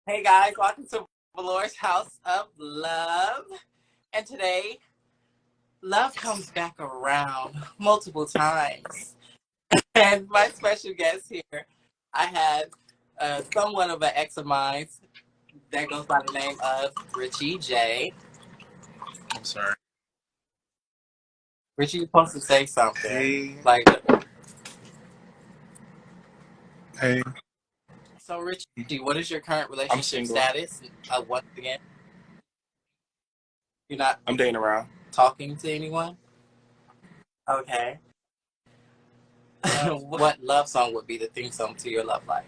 Hey guys, welcome to Velorè's House of Love. And today, love comes back around multiple times. And my special guest here, I had somewhat of an ex of mine that goes by the name of Richie J. I'm sorry. Richie, you're supposed to say something. Hey, Like, hey, so Richie, what is your current I'm relationship single. status? Once again, you're not I'm dating around. talking to anyone? Okay. What love song would be the theme song to your love life?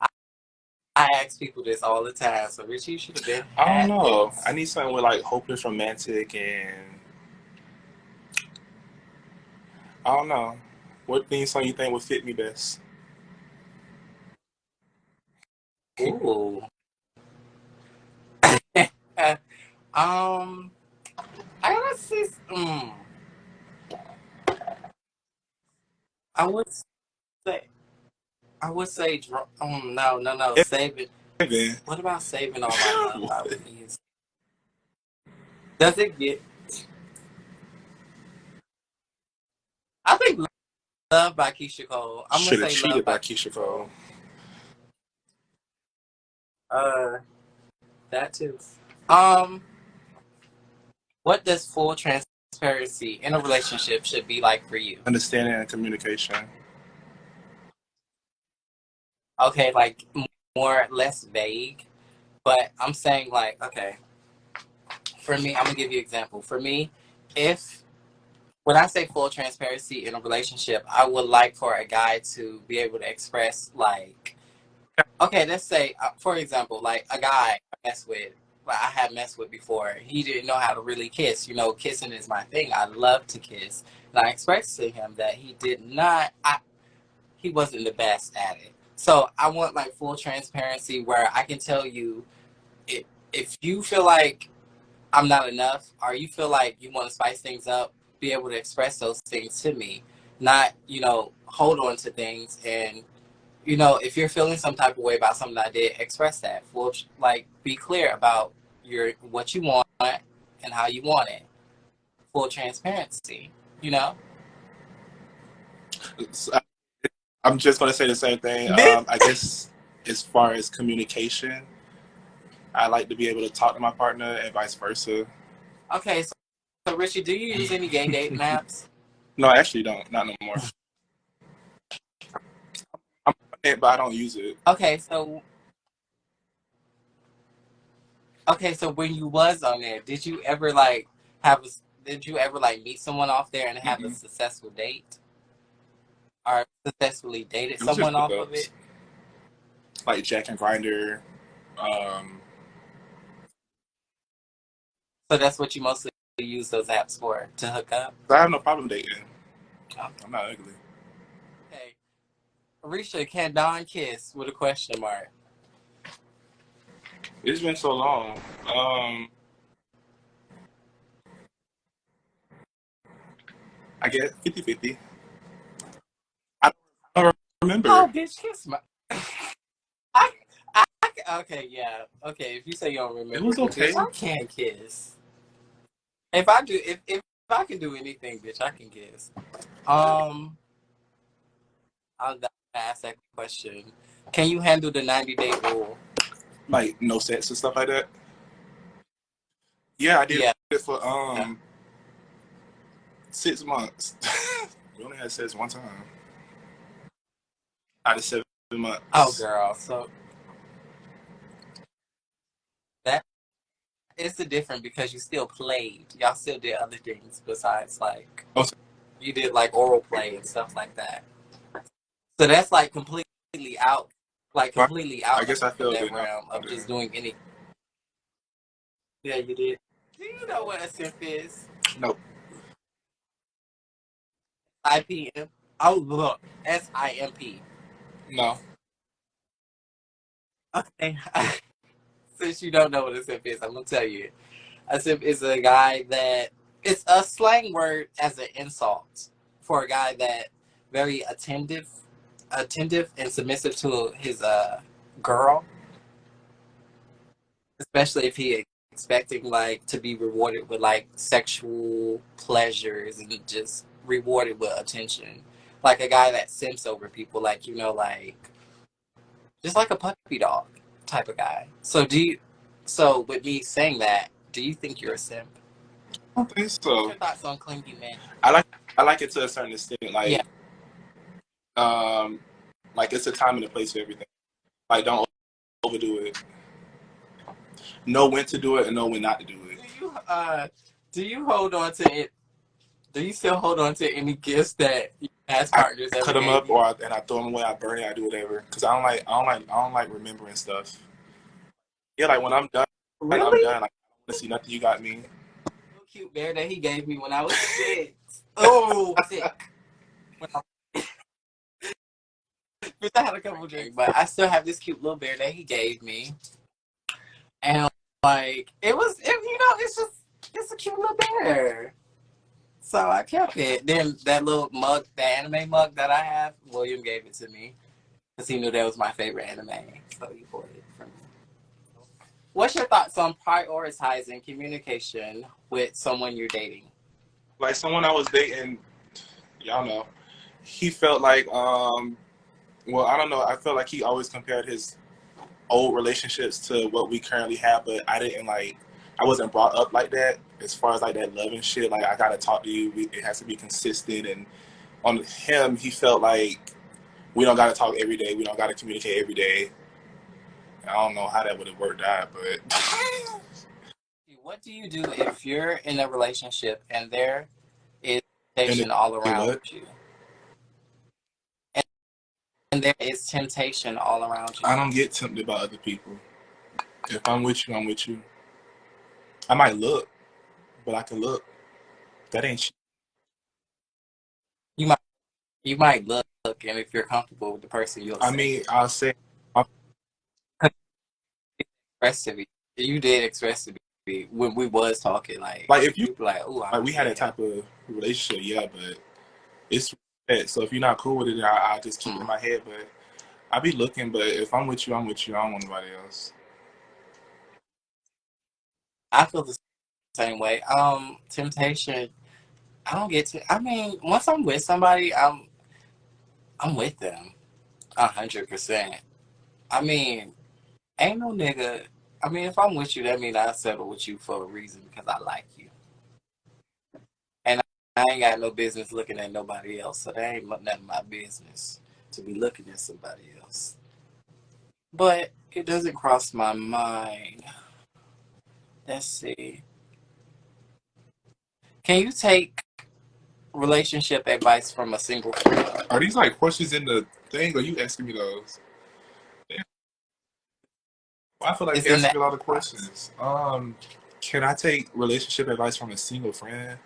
I ask people this all the time, so Richie, you should have been I don't had know. I this. need something with like hopeless romantic and I don't know. What theme song you think would fit me best? Ooh. um, I gotta see. I would say, I would say, no, save it. Evan. What about saving all my love? I would use. Does it get? I think Love by Keisha Cole. I'm gonna Should have say Love cheated by by Keisha Keisha Cole. Cole. Uh, that too. Um, what does full transparency in a relationship should be like for you? Understanding and communication. Okay, like more less vague, but I'm saying like, okay, for me, I'm gonna give you an example. For me, if when I say full transparency in a relationship, I would like for a guy to be able to express like, okay, let's say, for example, like a guy I mess with, like I had messed with before. He didn't know how to really kiss. You know, kissing is my thing. I love to kiss, and I expressed to him that he did not. He wasn't the best at it. So I want like full transparency where I can tell you if you feel like I'm not enough or you feel like you want to spice things up, be able to express those things to me, not, hold on to things. And, if you're feeling some type of way about something I did, express that. Full, like, be clear about what you want and how you want it. Full transparency, you know? So, I'm just gonna say the same thing. This? I guess as far as communication, I like to be able to talk to my partner and vice versa. Okay, so Richie, do you use any gay dating apps? No, I actually don't. Not no more. I'm on it, but I don't use it. Okay, so when you was on there, have a, did you ever like meet someone off there and have a Mm-mm. successful date or successfully dated It was just someone off of hookups, it? like Jack and Grinder. Um, So that's what you mostly use those apps for, to hook up. I have no problem dating. I'm not ugly. Okay, Risha, can Don kiss with a question mark? It's been so long. I get 50-50. I don't remember. Oh, bitch, kiss my. I, I, okay, yeah, okay. If you say you don't It remember, was but bitch, okay. I can kiss. If I can do anything, bitch, I can kiss. Um, I'll ask that question. Can you handle the 90-day rule? Like no sex and stuff like that. Yeah, I did Yeah. it for 6 months. We only had sex one time out of 7 months. Oh, girl. So that is the difference because you still played. Y'all still did other things besides like Oh, you did like oral play and stuff like that. So that's like so completely I out guess I of felt that it now. realm of just doing any. Yeah, you did. Do you know what a simp is? Nope. IPM. Oh, look, SIMP. No. Okay. Since you don't know what a simp is, I'm gonna tell you. A simp is a guy that it's a slang word as an insult for a guy that very attentive and submissive to his girl, especially if he expecting like to be rewarded with like sexual pleasures and just rewarded with attention, like a guy that simps over people, like like just like a puppy dog type of guy. So with me saying that, do you think you're a simp? I don't think What's so. your thoughts on clingy men? I like I like it to a certain extent. Yeah. Um, like it's a time and a place for everything. Like don't overdo it. Know when to do it and know when not to do it. Do you hold on to it? Do you still hold on to any gifts that your past I partners ever cut them gave up you? and I throw them away. I burn it. I do whatever because I don't like remembering stuff. Yeah, like when I'm done, I'm Really? done. Like I don't want to see nothing you got me. Little cute bear that he gave me when I was 6. Oh, sick. When I, I had a couple drinks, but I still have this cute little bear that he gave me, and like it's a cute little bear. So I kept it. Then that little mug, the anime mug that I have, William gave it to me because he knew that was my favorite anime, so he bought it for me. What's your thoughts on prioritizing communication with someone you're dating? Like someone I was dating, y'all know, he felt like well, I don't know. I felt like he always compared his old relationships to what we currently have, but I wasn't brought up like that as far as like that love and shit. Like I gotta talk to you. It has to be consistent. And on him, he felt like we don't gotta talk every day. We don't gotta communicate every day. I don't know how that would have worked out, but What do you do if you're in a relationship and there is and temptation all around what? you? And there is temptation all around you. I don't get tempted by other people. If I'm with you, I'm with you. I might look, but I can look. That ain't shit. You might you might look, and if you're comfortable with the person, you'll I say mean, it. I'll say, Express to me. You did express to me when we was talking. Like like if you you were like, "Oh, I'm like we had that yeah." type of relationship, yeah, but it's respect. So if you're not cool with it, I just keep it in Mm. my head. But I be looking. But if I'm with you, I'm with you. I don't want nobody else. I feel the same way. Temptation. I don't get to. I mean, once I'm with somebody, I'm with them 100%. I mean, ain't no nigga. I mean, if I'm with you, that means I settle with you for a reason because I like you, and I ain't got no business looking at nobody else. So that ain't none of my business to be looking at somebody else. But it doesn't cross my mind. Let's see. Can you take relationship advice from a single friend? Are these like questions in the thing? Or are you asking me those? Damn. Well, I feel like It's you in the asking me a lot of box. questions. Can I take relationship advice from a single friend?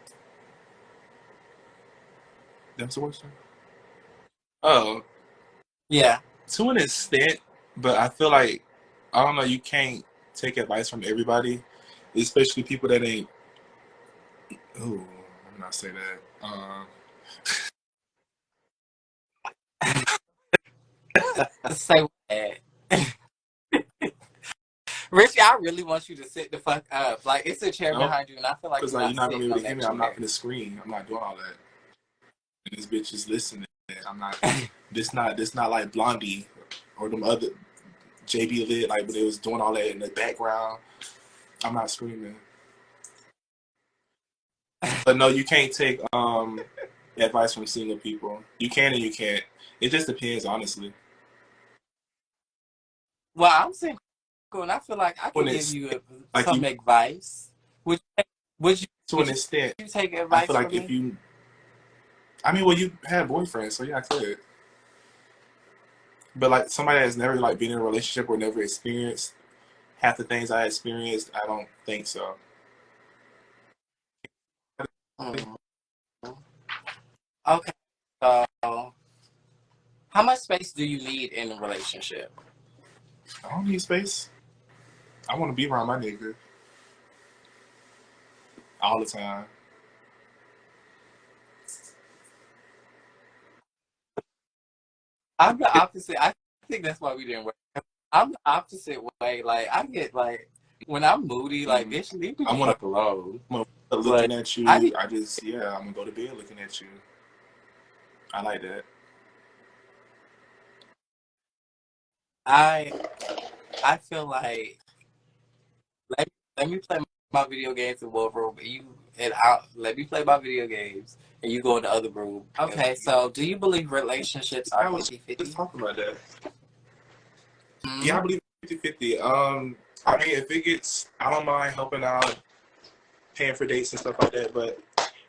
That's the question. Oh, Yeah. to an extent, but I feel like I don't know. You can't take advice from everybody, especially people that ain't. Ooh, I'm not say that. Say what? Richie, I really want you to sit the fuck up. Like it's a chair No, behind you, and I feel like because you're like you're not not gonna be sitting able on to hear that me. I'm not chair. gonna scream. I'm not doing all that. And this bitch is listening. I'm not. This not like Blondie or them other JB Lit. Like when they was doing all that in the background. I'm not screaming. But no, you can't take advice from single people. You can and you can't. It just depends, honestly. Well, I'm single, and I feel like I To could an give extent, you like some you, advice. Would would you to would an extent, you take I feel advice like from if me? you, I mean, well, you had boyfriends, so yeah, I could. But like somebody that's never like been in a relationship or never experienced half the things I experienced, I don't think so. Mm. Okay. So, how much space do you need in a relationship? I don't need space. I want to be around my nigga all the time. I'm the opposite. I think that's why we didn't work. I'm the opposite way. Like I get like when I'm moody, like bitch, leave me the I'm gonna fuck alone. looking But at I you. be I just yeah, I'm gonna go to bed looking at you. I like that. I I feel like let me play my video games in one room and you and I let me play my video games and you go in the other room. Okay, so do you believe relationships are I was just 50-50? talking about that. Yeah, Hmm. I believe 50-50. I mean, if it gets, I don't mind helping out, paying for dates and stuff like that. But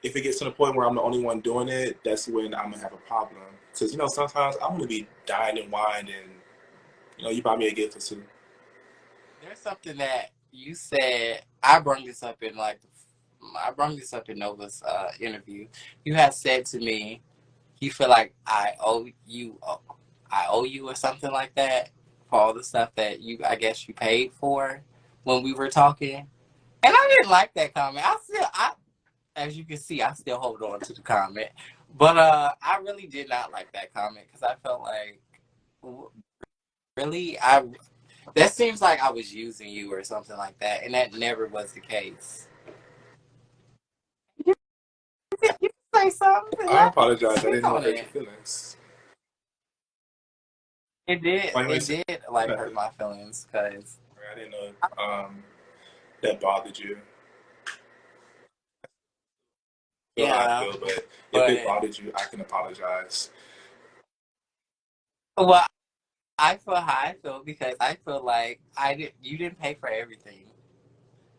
if it gets to the point where I'm the only one doing it, that's when I'm gonna have a problem. Because sometimes I want to be dined and wined, and you buy me a gift or two. There's something that you said. I brought this up in Nova's interview. You had said to me, you feel like I owe you or something like that for all the stuff that I guess you paid for when we were talking. And I didn't like that comment. As you can see, I still hold on to the comment. But I really did not like that comment because I felt like, really, that seems like I was using you or something like that, and that never was the case. You say something. I Let me apologize. I speak didn't know on it hurt your it. feelings. It did. Why you ain't It say did like hurt nothing? my feelings because I didn't know that bothered you. I feel how I yeah, feel, but if it but bothered you, I can apologize. well, I feel how I feel because I feel like you didn't pay for everything.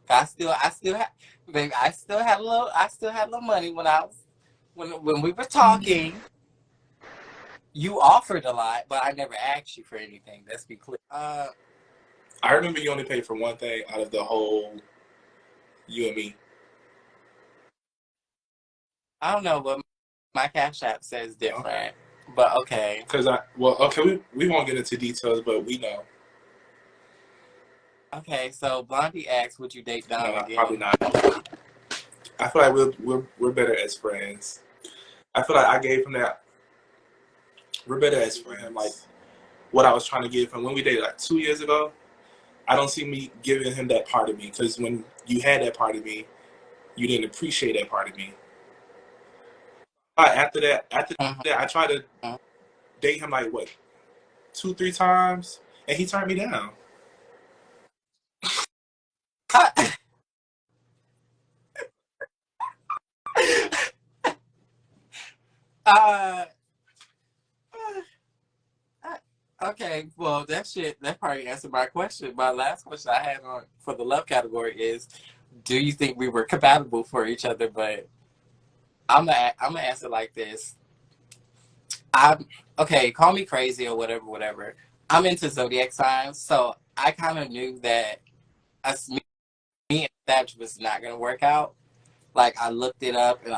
I still had, baby, I still had a little money when we were talking. You offered a lot, but I never asked you for anything. Let's be clear. I remember you only paid for one thing out of the whole you and me. I don't know, but my Cash App says Okay. different. But okay. Because okay, we won't get into details, but we know. Okay, so Blondie asked, would you date No, Don probably again? not. I feel like we're better as friends. I feel like I gave him that. We're better as friends. Like what I was trying to give him when we dated like 2 years ago. I don't see me giving him that part of me because when you had that part of me, you didn't appreciate that part of me. After Mhm. that, I tried to date him like what 2, 3 times, and he turned me down. uh, okay, well, that probably answered my question. My last question I had on for the love category is, do you think we were compatible for each other? But I'm gonna answer like this. I'm okay. Call me crazy or whatever, whatever. I'm into zodiac signs, so I kind of knew that us, me and Thatch was not gonna work out. Like I looked it up, and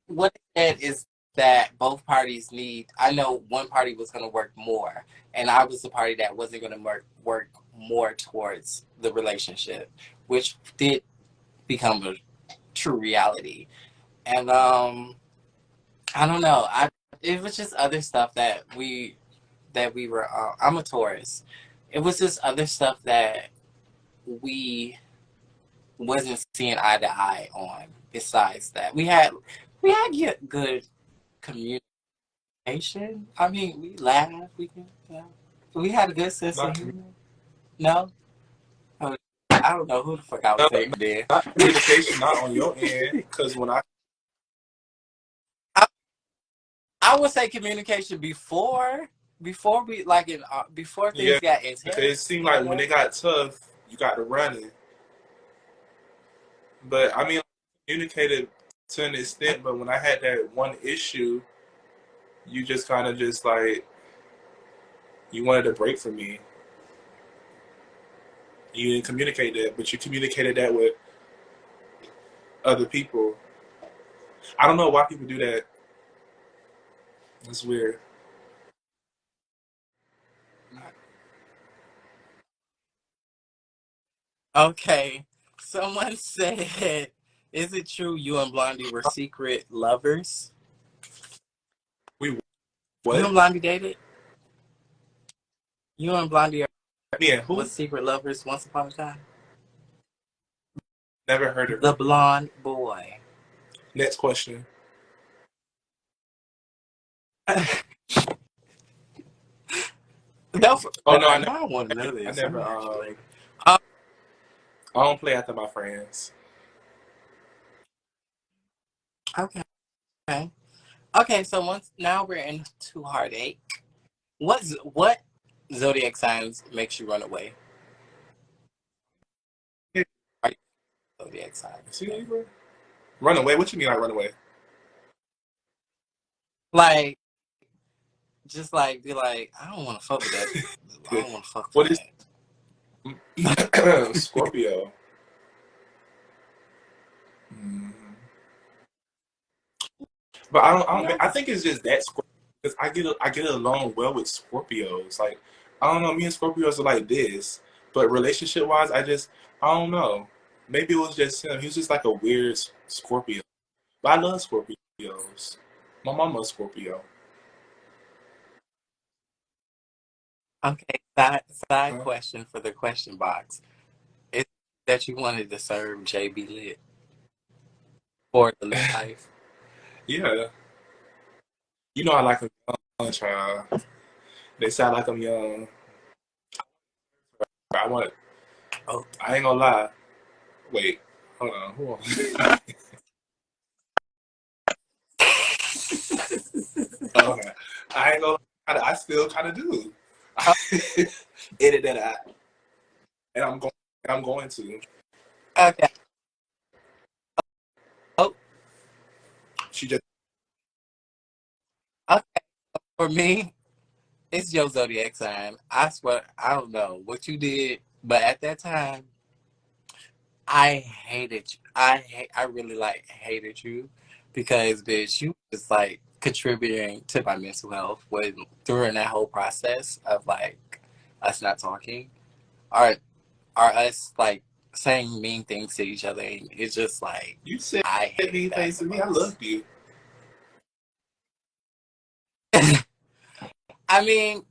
what it said is that both parties need. I know one party was gonna work more, and I was the party that wasn't gonna work more towards the relationship, which did become a true reality. And I don't know. It was just other stuff that we were. I'm a Taurus. It was just other stuff that we wasn't seeing eye to eye on. Besides that, we had good communication. I mean, we laughed. We had a good sense of Not humor. No, Oh, I don't know who the fuck I was not, thinking there. not communication, not on your end. Because when I, I would say communication before we like in before yeah, things got because it intense. seemed like when it Yeah. got tough, you got to running. But I mean, I communicated to an extent. But when I had that one issue, you just kind of just like you wanted a break from me. You didn't communicate that, but you communicated that with other people. I don't know why people do that. It's weird. Okay. Someone said, "Is it true you and Blondie were secret lovers?" We You What? and Blondie dated? You and Blondie Me and who? was secret lovers once upon a time? Never heard of The her. blonde boy. Next question. No, Oh no, I now I want to know I this. Let never me ask you later. Um, I don't play after my friends. okay. Okay, so once now we're into heartache. What zodiac signs makes you run away? Are you zodiac signs? See, run away? What you mean like run away? Like, just like be like, I don't want to fuck with that. I don't want to fuck with What is that. Scorpio? Mm. But I think it's just that Scorpio because I get along well with Scorpios. Like I don't know, me and Scorpios are like this, but relationship wise, I don't know. Maybe it was just him. He was just like a weird Scorpio. But I love Scorpios. My mama's Scorpio. Okay, side Huh? question for the question box. Is that you wanted to serve JB Lit for the lit life? Yeah, you know I like a young child. They sound like I'm young. I want. Oh, I ain't gonna lie. Wait, hold on. Okay. I ain't gonna. I still kind of do. Edit that out, and I'm going. I'm going to. okay. Oh, She just. okay. For me, it's your zodiac sign. I swear, I don't know what you did, but at that time, I hated you. I really like hated you because bitch, you was like contributing to my mental health when during that whole process of like us not talking or us like saying mean things to each other. And it's just like You said I hated mean that things the to me. I most. loved you. I mean,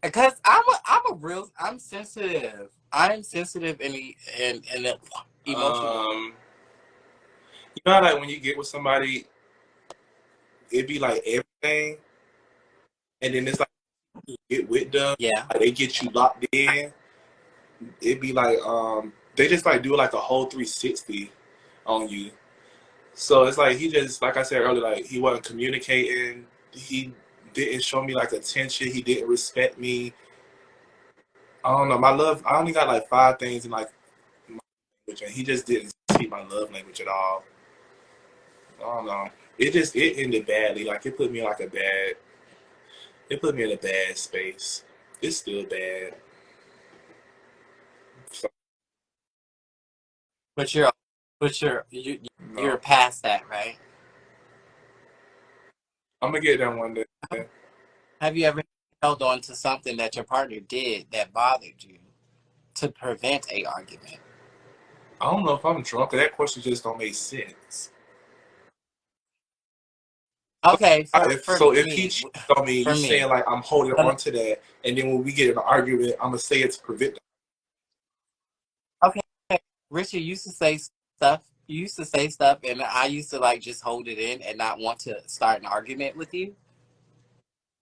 because I'm sensitive. I'm sensitive and emotional. You know, how, like when you get with somebody, it be like everything, and then it's like you get with them, Yeah. like they get you locked in. It be like they just like do like a whole 360 on you. So it's like he just like I said earlier, like he wasn't communicating. He didn't show me like attention. He didn't respect me. I don't know. My love, I only got like five things in like my language, and he just didn't see my love language at all. I don't know. It ended badly. Like it put me in a bad space. It's still bad. So, But you're no, past that, right? I'm gonna get there one day. Have you ever held on to something that your partner did that bothered you to prevent a argument? I don't know if I'm drunk. That question just don't make sense. Okay, for If he me, cheats on me, you for saying me, like I'm holding no, no, on to that, and then when we get in an argument, I'm gonna say it to prevent. okay, Richard used to say stuff. You used to say stuff, and I used to like just hold it in and not want to start an argument with you.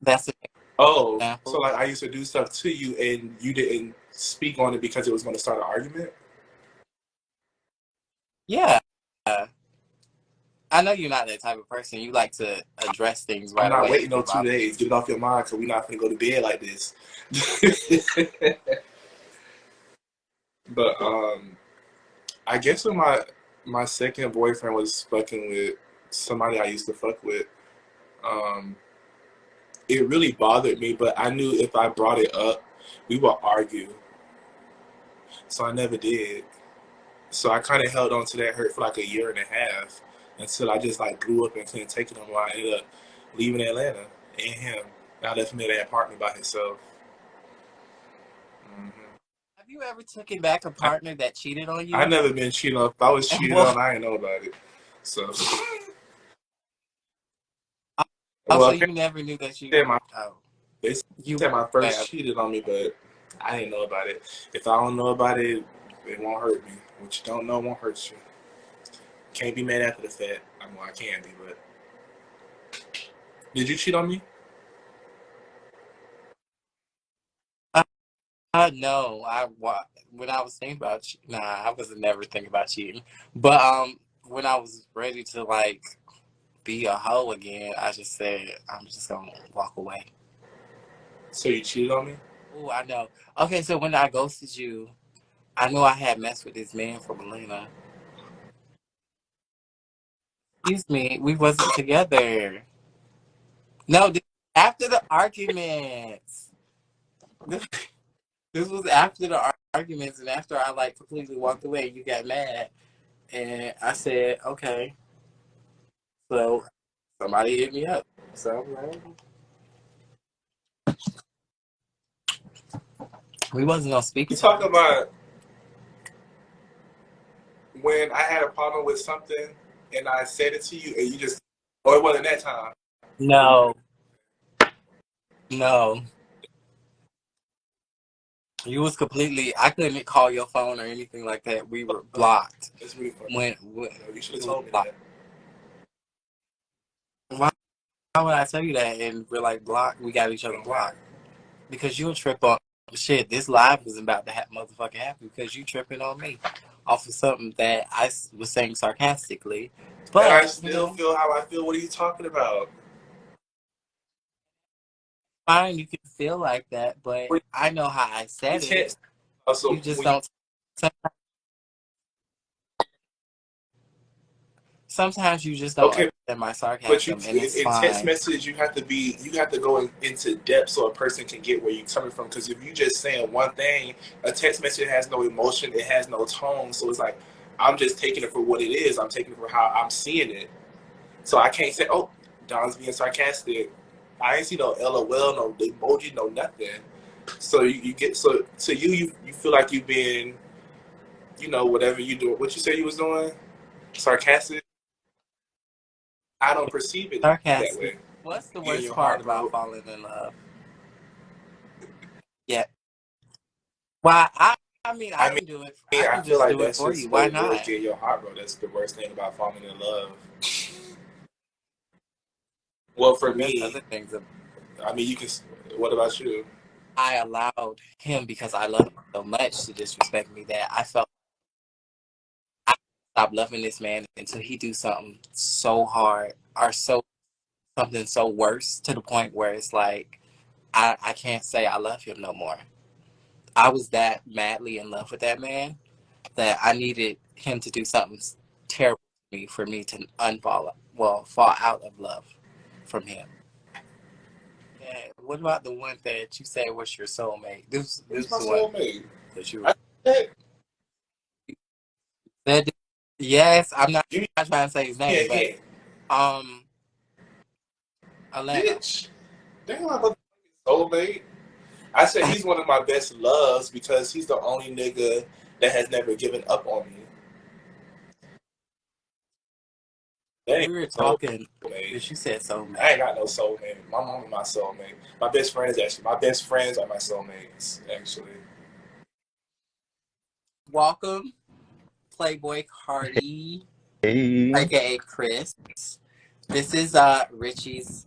That's an Oh, so example. like I used to do stuff to you, and you didn't speak on it because it was going to start an argument. Yeah, I know you're not that type of person. You like to address things I'm right not away waiting if no it two bothers days. you. Get it off your mind, because we're not gonna go to bed like this. But I guess when my second boyfriend was fucking with somebody I used to fuck with, um, it really bothered me. But I knew if I brought it up, we would argue. So I never did. So I kind of held on to that hurt for like a year and a half until I just like grew up and couldn't take it anymore. I ended up leaving Atlanta and him. I left him in that apartment by himself. Hmm. Have you ever taken back a I partner that cheated on I you? never been cheated on. If I was And cheated well, on, I didn't know about it. So Oh, so Well, you never knew that you? said my Oh, they you said my okay? first cheated on me, but I didn't know about it. If I don't know about it, it won't hurt me. What you don't know won't hurt you. Can't be mad after the fact. I can be, but did you cheat on me? No, when I was thinking about nah, I wasn't never thinking about cheating. But when I was ready to like be a hoe again, I just said I'm just gonna walk away. So you cheated on me? Oh, I know. Okay, so when I ghosted you, I knew I had messed with this man from Atlanta. Excuse me, we wasn't together. No, after the arguments. This, this was after the arguments, and after I like completely walked away, you got mad, and I said, okay, so somebody hit me up. So I'm like, we wasn't gonna speak You to talk her. about when I had a problem with something and I said it to you and you just, or it wasn't that time. No, no. You was completely. I couldn't call your phone or anything like that. We were blocked. It's really funny. When You should have we were told me blocked. that. Why would I tell you that? And we're like blocked. We got each It other don't matter. blocked because you trip on shit. This live was about to motherfucking happen because you tripping on me off of something that I was saying sarcastically. And I But you still know, feel how I feel. What are you talking about? fine, you can feel like that, but We I know how I said it. text. Also, You just when you don't. Sometimes you just don't okay, understand my but you sarcasm, and it's in text fine. message you have to go into depth so a person can get where you're coming from. Because if you just saying one thing, a text message has no emotion, it has no tone. So it's like I'm just taking it for what it is. I'm taking it for how I'm seeing it. So I can't say, oh, Don's being sarcastic. I ain't see no LOL, no emoji, no nothing. So you get so to you feel like you've been, whatever you do, what you say you was doing, sarcastic. I don't perceive it that Sarcastic. way. What's the You and worst your part heart about broke. falling in love? Yeah. Why? I mean, I I mean, can do it. I I can feel just like do it that's for just you. what Why it is. not? Getting your heart broke. That's the worst thing about falling in love. Well, for And there's me, other things. I mean, you can. What about you? I allowed him because I love him so much to disrespect me that I felt I stopped loving this man until he do something so hard or something so worse to the point where it's like I can't say I love him no more. I was that madly in love with that man that I needed him to do something terrible to me for me to fall out of love from him. Yeah. What about the one that you said was your soulmate? This Who's was my the one soulmate? that you I said, said. Yes, I'm not you trying to say his name, but can't, um, Atlanta. bitch. Damn, my soulmate. I said he's one of my best loves because he's the only nigga that has never given up on me. That ain't We were no talking, soulmate. but you said I soulmate. ain't got no soulmate. My mom is my soulmate. My best friends are my soulmates, actually. Welcome, Playboy Cardi, Hey, aka Chris. This is Richie's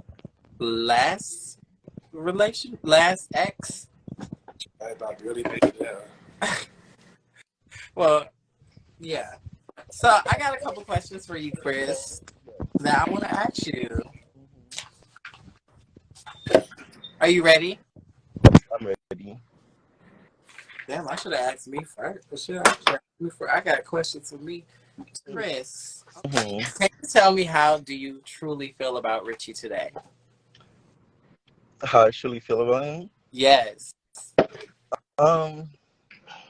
last last ex. I like really made it down. Well, yeah. So I got a couple questions for you, Chris, that I want to ask you. Are you ready? I'm ready. Damn, I should have asked me first. I got questions for me. Chris, hmm can you tell me how do you truly feel about Richie today? How I truly feel about him? Yes. Um,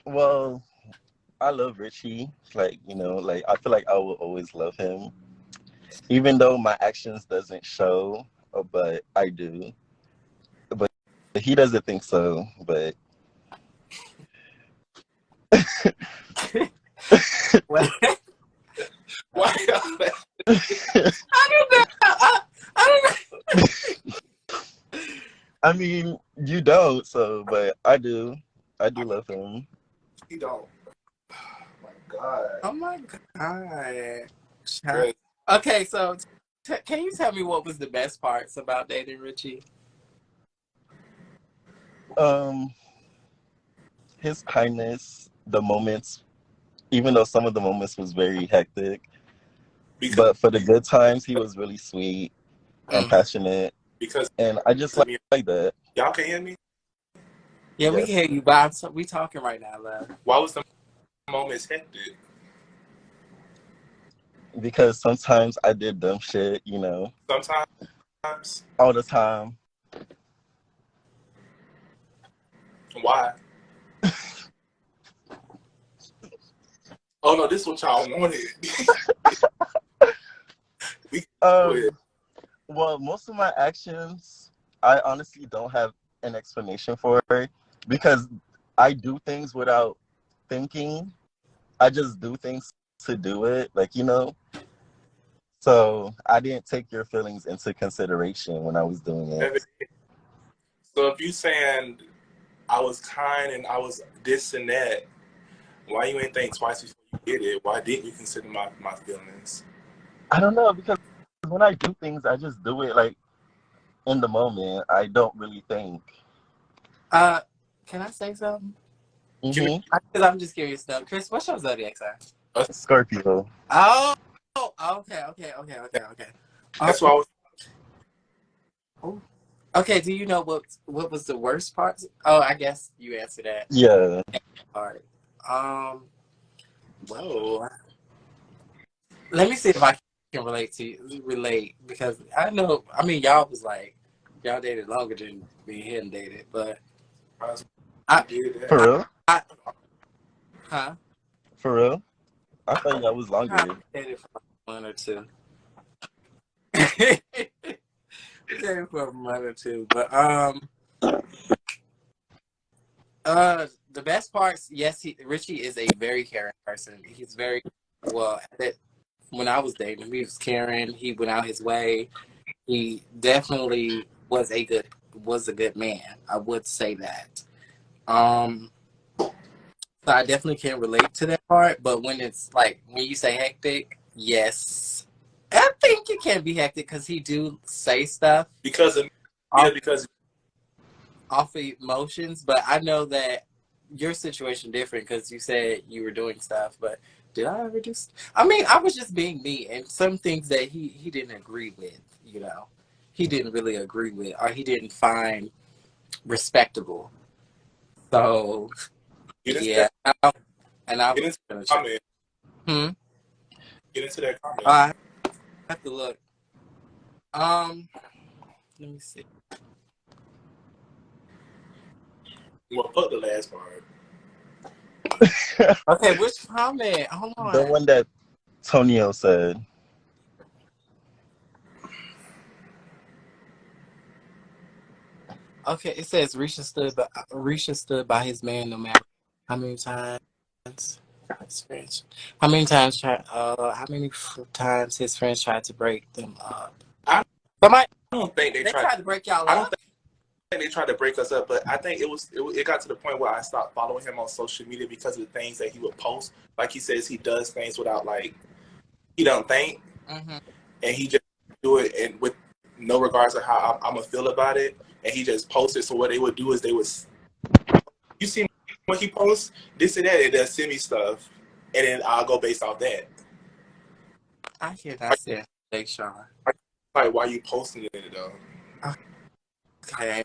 well, I love Richie. Like, like I feel like I will always love him, even though my actions doesn't show, but I do. But he doesn't think so. But Well, Why? I don't know. I don't know. I mean, you don't, so but I do. I do love him. He don't. Oh my God. Oh my god. Chris. Okay, so can you tell me what was the best parts about dating Richie? Um, his kindness, the moments, even though some of the moments was very hectic, Because but for the good times, he was really sweet and Mm. passionate, because and I just of me. like that. Y'all can hear me? Yeah, we can Yes, hear you, but we talking right now, love. Why was the moments hectic? because sometimes I did dumb shit, you know, Sometimes. all the time. Why? Oh no, this is what y'all wanted. We can do it. Well, most of my actions, I honestly don't have an explanation for it because I do things without thinking. I just do things to do it, like, you know. So I didn't take your feelings into consideration when I was doing it. So if you saying I was kind and I was this and that, why you ain't think twice before you did it? Why didn't you consider my feelings? I don't know because when I do things, I just do it like in the moment. I don't really think. Uh, can I say something? Give me Because I'm just curious though. Chris, what's your zodiac sign? a, Scorpio. Oh, okay. that's why I was Oh, okay. Do you know what was the worst part? Oh, I guess you answered that Yeah. part. Um, whoa. Let me see if I can relate because I know. I mean, y'all was like y'all dated longer than me and him dated, but I, did For that. real? I huh? For real? I thought that was I longer. dated for a month or two. We dated for a month or two, but the best parts, yes, Richie is a very caring person. He's very well. When I was dating him, he was caring. He went out his way. He definitely was a good man. I would say that. Um, so I definitely can't relate to that part. But when it's like when you say hectic, yes, I think it can be hectic because he do say stuff Because of off because off of emotions. But I know that your situation different because you said you were doing stuff. But did I ever do? I mean, I was just being me, and some things that he didn't agree with. You know, he didn't really agree with, or he didn't find respectable. So get into yeah, that and I get was into gonna that check. comment. Hmm. Get into that comment. I have to look. Um, let me see. Well, fuck the last part. Okay, which comment? Hold The on. one that Tonio said. Okay, it says Risha stood by his man no matter how many times his friends, how many times his friends tried to break them up. I Somebody don't think they tried to break y'all I don't up. think they tried to break us up, but I think it got to the point where I stopped following him on social media because of the things that he would post. Like he says, he does things without like he don't think, Mm-hmm. and he just do it and with no regards to how I'm gonna feel about it, and he just posts it. So what they would do is they would you see when he posts this and that, and they'll send me stuff, and then I'll go based off that. I cannot stand Jake Sean. Like why you posting it though? Okay.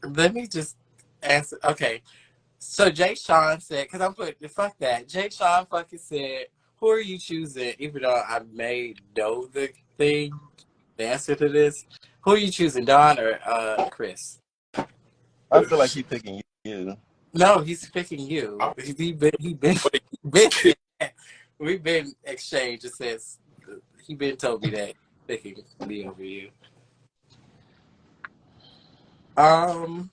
Let me just answer. Okay. So Jay Sean said, because I'm putting fuck that. Jay Sean fucking said, "Who are you choosing?" Even though I may know the thing, the answer to this, who are you choosing, Don or Chris? I feel like he picking you. No, he's picking you. He been saying that. We've been exchanged. It says he been told me that picking me over you. Um,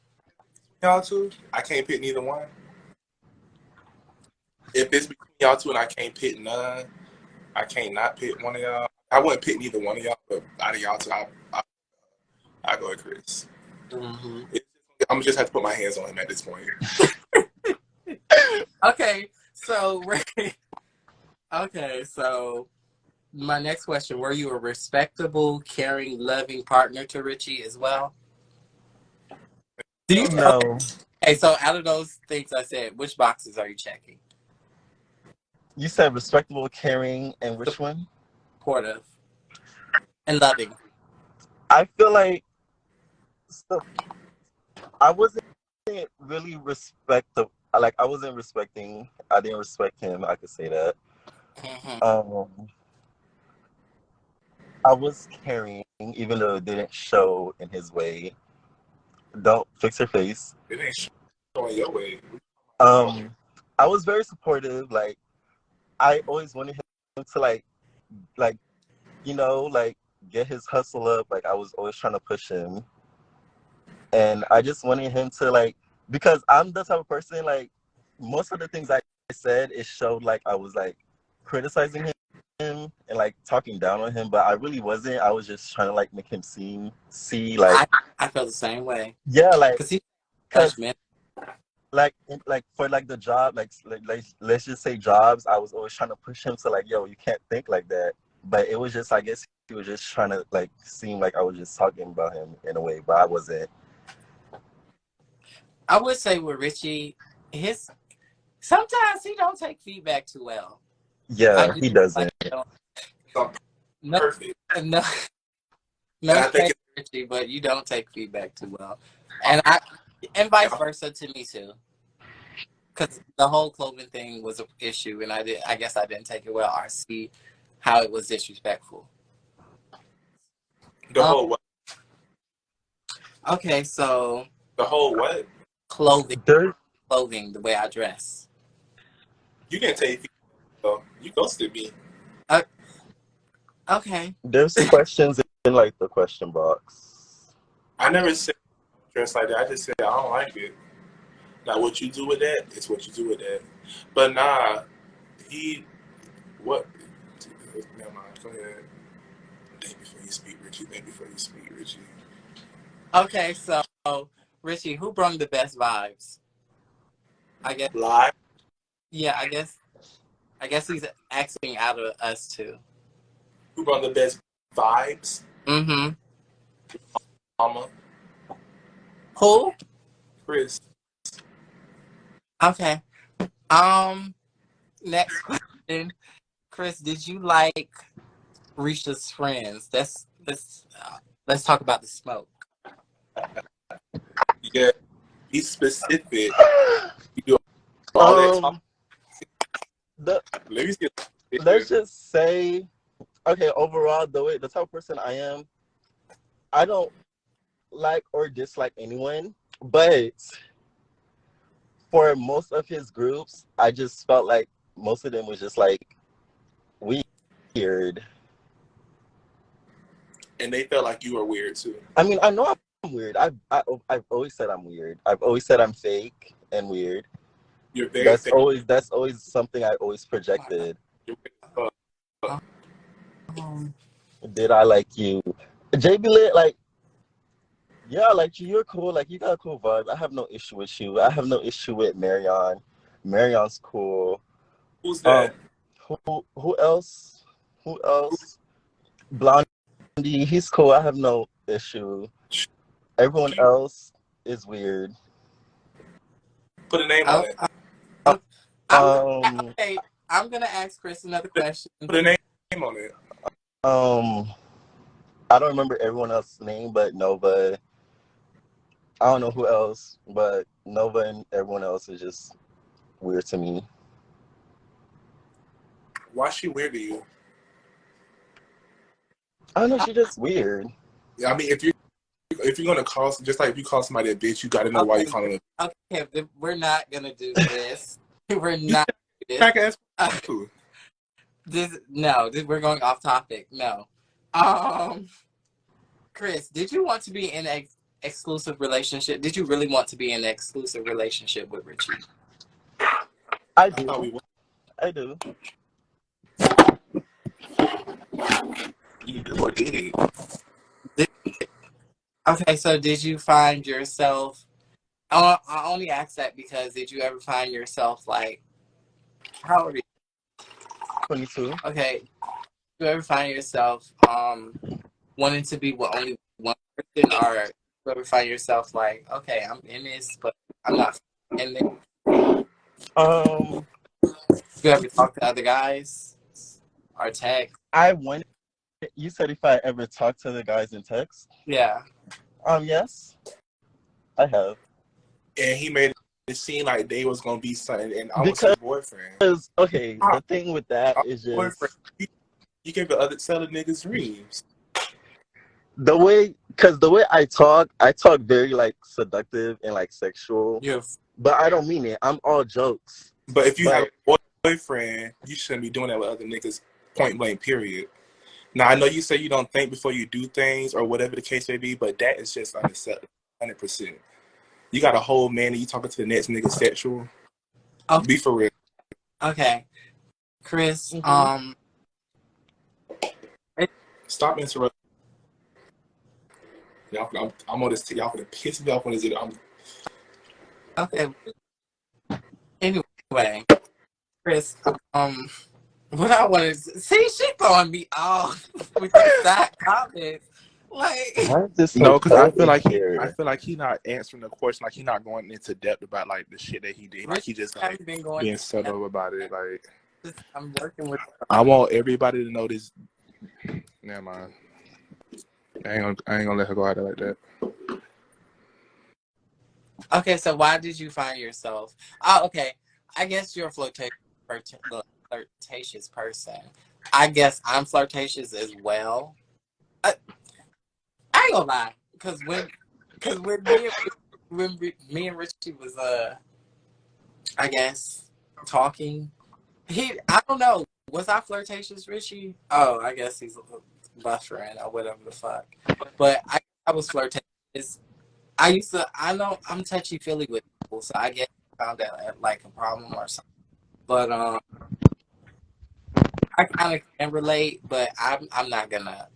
Y'all two, I can't pick neither one. If it's between y'all two and I can't pick none, I can't not pick one of y'all. I wouldn't pick neither one of y'all, but out of y'all two, I go with Chris. Mm-hmm. I'm just have to put my hands on him at this point. Okay, so my next question: were you a respectable, caring, loving partner to Richie as well? Do you? No. Okay, so out of those things I said, which boxes are you checking? You said respectable, caring, and which one? Supportive and loving. I feel like so I wasn't really respectable. Like I wasn't respecting. I didn't respect him. I could say that. Mm-hmm. I was caring, even though it didn't show in his way. Don't fix your face. It ain't showing your way. I was very supportive. Like I always wanted him to like like get his hustle up. Like I was always trying to push him, and I just wanted him to because I'm the type of person most of the things I said it showed like I was like criticizing him and like talking down on him, but I really wasn't. I was just trying to like make him see I feel the same way yeah, because he's because judgment. like for like the job like let's just say jobs, I was always trying to push him to like, yo, you can't think like that. But it was just, I guess he was just trying to like seem like I was just talking about him in a way, but I wasn't. I would say with Richie, his sometimes he don't take feedback too well. Yeah, he doesn't. No, Perfect. no, And no I think shade, Richie, but you don't take feedback too well, and vice versa to me too. Because the whole clothing thing was an issue, and I guess I didn't take it well. I see how it was disrespectful. the whole what? Okay, so The whole what? clothing, There, the way I dress. You didn't take though. You ghosted me. Okay. there's questions in like the question box. I never said dress like that. I just said I don't like it. Now what you do with that is what you do with that. But nah, he what? Never mind. Go ahead. Think before you speak, Richie. Think before you speak, Richie. Okay, so Richie, who brought the best vibes? I guess. Live. Yeah, I guess he's acting out of us too. Who brought the best vibes? Mm-hmm. Mama. Who? Chris. Okay. Next question, Chris. Did you like Risha's friends? Let's talk about the smoke. Yeah. Be specific. You do all that talk. The Let me see. let's just say, okay, overall, the type of person I am, I don't like or dislike anyone, but for most of his groups, I just felt like most of them was just like weird. And they felt like you were weird too. I mean, I know I'm weird. I've always said I'm weird. I've always said I'm fake and weird. You're very fake. That's always something I always projected. Um, Did I like you? JB Lit, like, yeah, I like you. You're cool. Like, you got a cool vibe. I have no issue with you. I have no issue with Marion. Marion's cool. Who's that? Who else? Who else? Blondie, he's cool. I have no issue. Everyone else is weird. Put a name on it. okay, I'm gonna ask Chris another question. Put a name on it. I don't remember everyone else's name, but Nova. I don't know who else, but Nova and everyone else is just weird to me. Why is she weird to you? I don't know, she's just weird. I mean, if you're gonna call, just like if you call somebody a bitch, you gotta know why you calling them. Okay, we're not gonna do this. We're not. This. We're going off topic. No. Chris, did you want to be in an exclusive relationship? Did you really want to be in an exclusive relationship with Richie? I do. I do. You do or did? Okay, so did you find yourself? I only asked that because did you ever find yourself like, how old are you? 22. Okay, did you ever find yourself wanting to be with only one person, or you ever find yourself like, okay, I'm in this, but I'm not in this? Um, You ever talk to other guys or text? I wanted. You said if I ever talked to the guys in text. Yeah. Yes, I have. And he made it seem like they was gonna be something, and I was Because his boyfriend. okay, I, the thing with that I'm is his boyfriend. just You can other tell the niggas dreams. the way, I talk very like seductive and like sexual, You. but I don't mean it. I'm all jokes. But if you have But a boyfriend, you shouldn't be doing that with other niggas. Point blank. Period. Now I know you say you don't think before you do things or whatever the case may be, but that is just unacceptable. 100%. You got a whole man and you talking to the next nigga sexual. Okay. Be for real. Okay, Chris. mhm. Stop interrupting. I'm on this. Y'all gonna piss me off when it's it. Okay. Anyway, Chris. What I wanted to see, she throwing me off with these side comments. Like, Why is this so No, because cold in I here? feel like he not answering the question. Like he not going into depth about like the shit that he did. Like Rich he just like haven't been going. being subtle about it. Like I'm working with. I want everybody to know this. Never mind. I ain't gonna let her go out there like that. Okay, so why did you find yourself? Oh, okay. I guess you're a flirtatious person. I guess I'm flirtatious as well. I ain't gonna lie, because when me and Richie was I guess talking, I don't know, was I flirtatious, Richie? Oh, I guess he's a best friend or whatever the fuck. But I was flirtatious. I know I'm touchy feely with people, so I guess I found that like a problem or something. But I kind of can relate, but I'm not gonna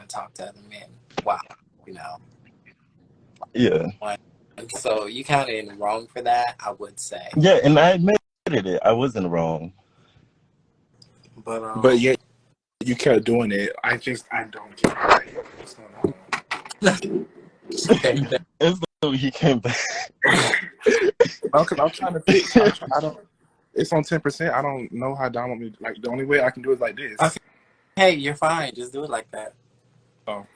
talk to other men. Wow, you know. Yeah. So you kind of in the wrong for that, I would say. Yeah, and I admitted it. I wasn't wrong. But But yet you kept doing it. I don't get it. Like, what's going on? As though he came back. Because I'm trying to fix. I don't. It's on 10%. I don't know how Don want me. Like the only way I can do it is like this. Okay. Hey, you're fine. Just do it like that. Oh.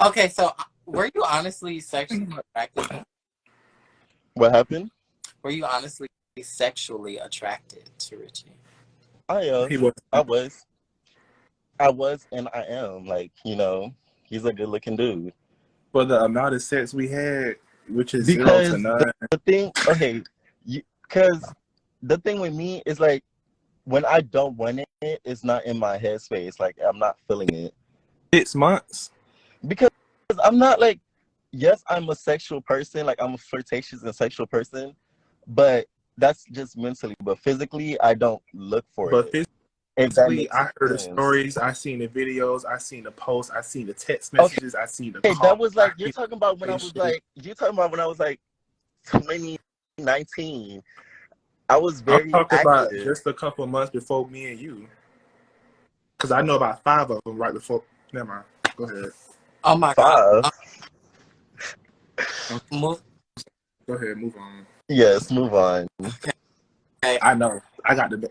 Okay, so were you honestly sexually attracted? What happened? Were you honestly sexually attracted to Richie? He was. I was. I was and I am. Like, he's a good looking dude. For the amount of sex we had, which is 0 Because to none. the thing, okay, because the thing with me is like, when I don't want it, it's not in my headspace. Like, I'm not feeling it. 6 months. Because I'm not like, yes, I'm a sexual person. Like, I'm a flirtatious and sexual person. But that's just mentally. But physically, I don't look for But it. If that physically, makes I heard the sense. stories, I seen the videos, I seen the posts, I seen the text Okay, messages, I seen the calls. that was like, you're talking about when I was like 2019. I was I'm very talking about active. just a couple months before me and you. Because I know about 5 of them right before. Never mind. Go ahead. Oh my 5. God. Move. Go ahead. Move on. Yes, move on. Okay. I know. I got the.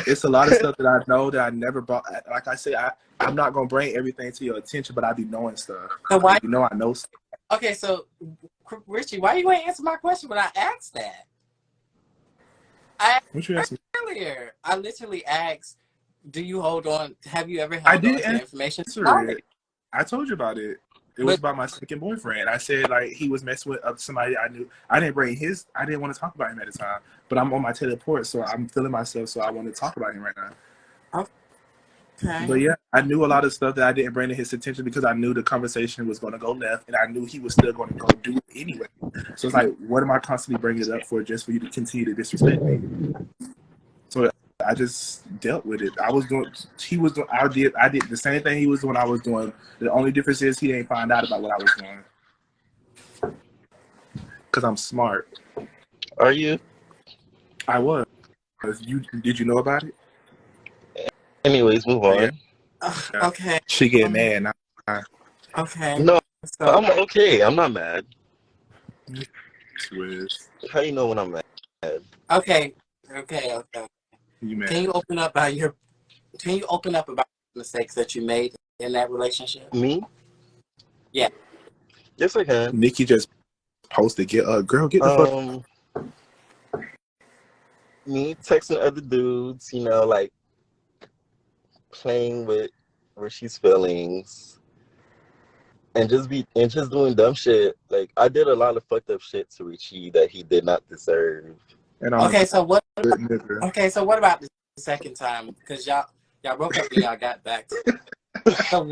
It's a lot of stuff that I know that I never brought. Like I said, I'm not gonna bring everything to your attention, but I be knowing stuff. So why? I know stuff. Okay, so Richie, why you ain't answer my question when I asked that? I What you asked asking? earlier. I literally asked, "Do you hold on? Have you ever I held on did to information?" answer it. I told you about it. It was But about my second boyfriend. I said like he was messing with somebody I knew. I didn't want to talk about him at the time. But I'm on my teleport, so I'm feeling myself. So I want to talk about him right now. okay. But yeah, I knew a lot of stuff that I didn't bring to his attention because I knew the conversation was going to go left, and I knew he was still going to go do it anyway. So it's like, what am I constantly bringing it up for? Just for you to continue to disrespect me? So I just dealt with it. I did the same thing he was doing, I was doing. The only difference is he didn't find out about what I was doing. Because I'm smart. Are you? I was. Did you know about it? Anyways, move on. Yeah. Okay. She get mad. Okay. No, So I'm okay. I'm not mad. Twist. How you know when I'm mad? okay. You mad? Can you open up about mistakes that you made in that relationship? Me? Yeah. Yes, I can. Nikki just posted, girl, get the fuck. Me texting other dudes, you know, like playing with Rishi's feelings, and just doing dumb shit. Like I did a lot of fucked up shit to Rishi that he did not deserve. And I'm Okay. So what? a good nigga. Okay. So what about the second time? Because y'all broke up and y'all got back. So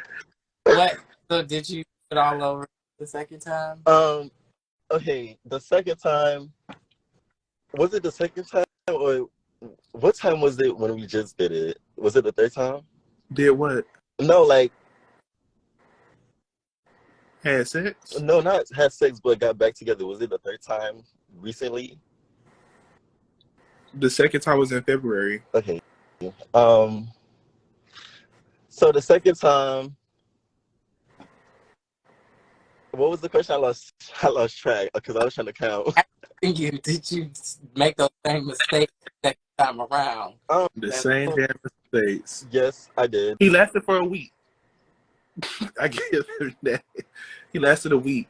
what? So did you put it all over the second time? Okay, the second time, was it the second time or what time was it when we just did it? Was it the third time? Did what? No, like Had sex? no, not had sex, but got back together. Was it the third time recently? The second time was in February. Okay. So the second time, what was the question? I lost track because I was trying to count. Did you make those same mistakes that time around? The same damn mistakes. Yes, I did. He lasted for a week. I give him that. He lasted a week.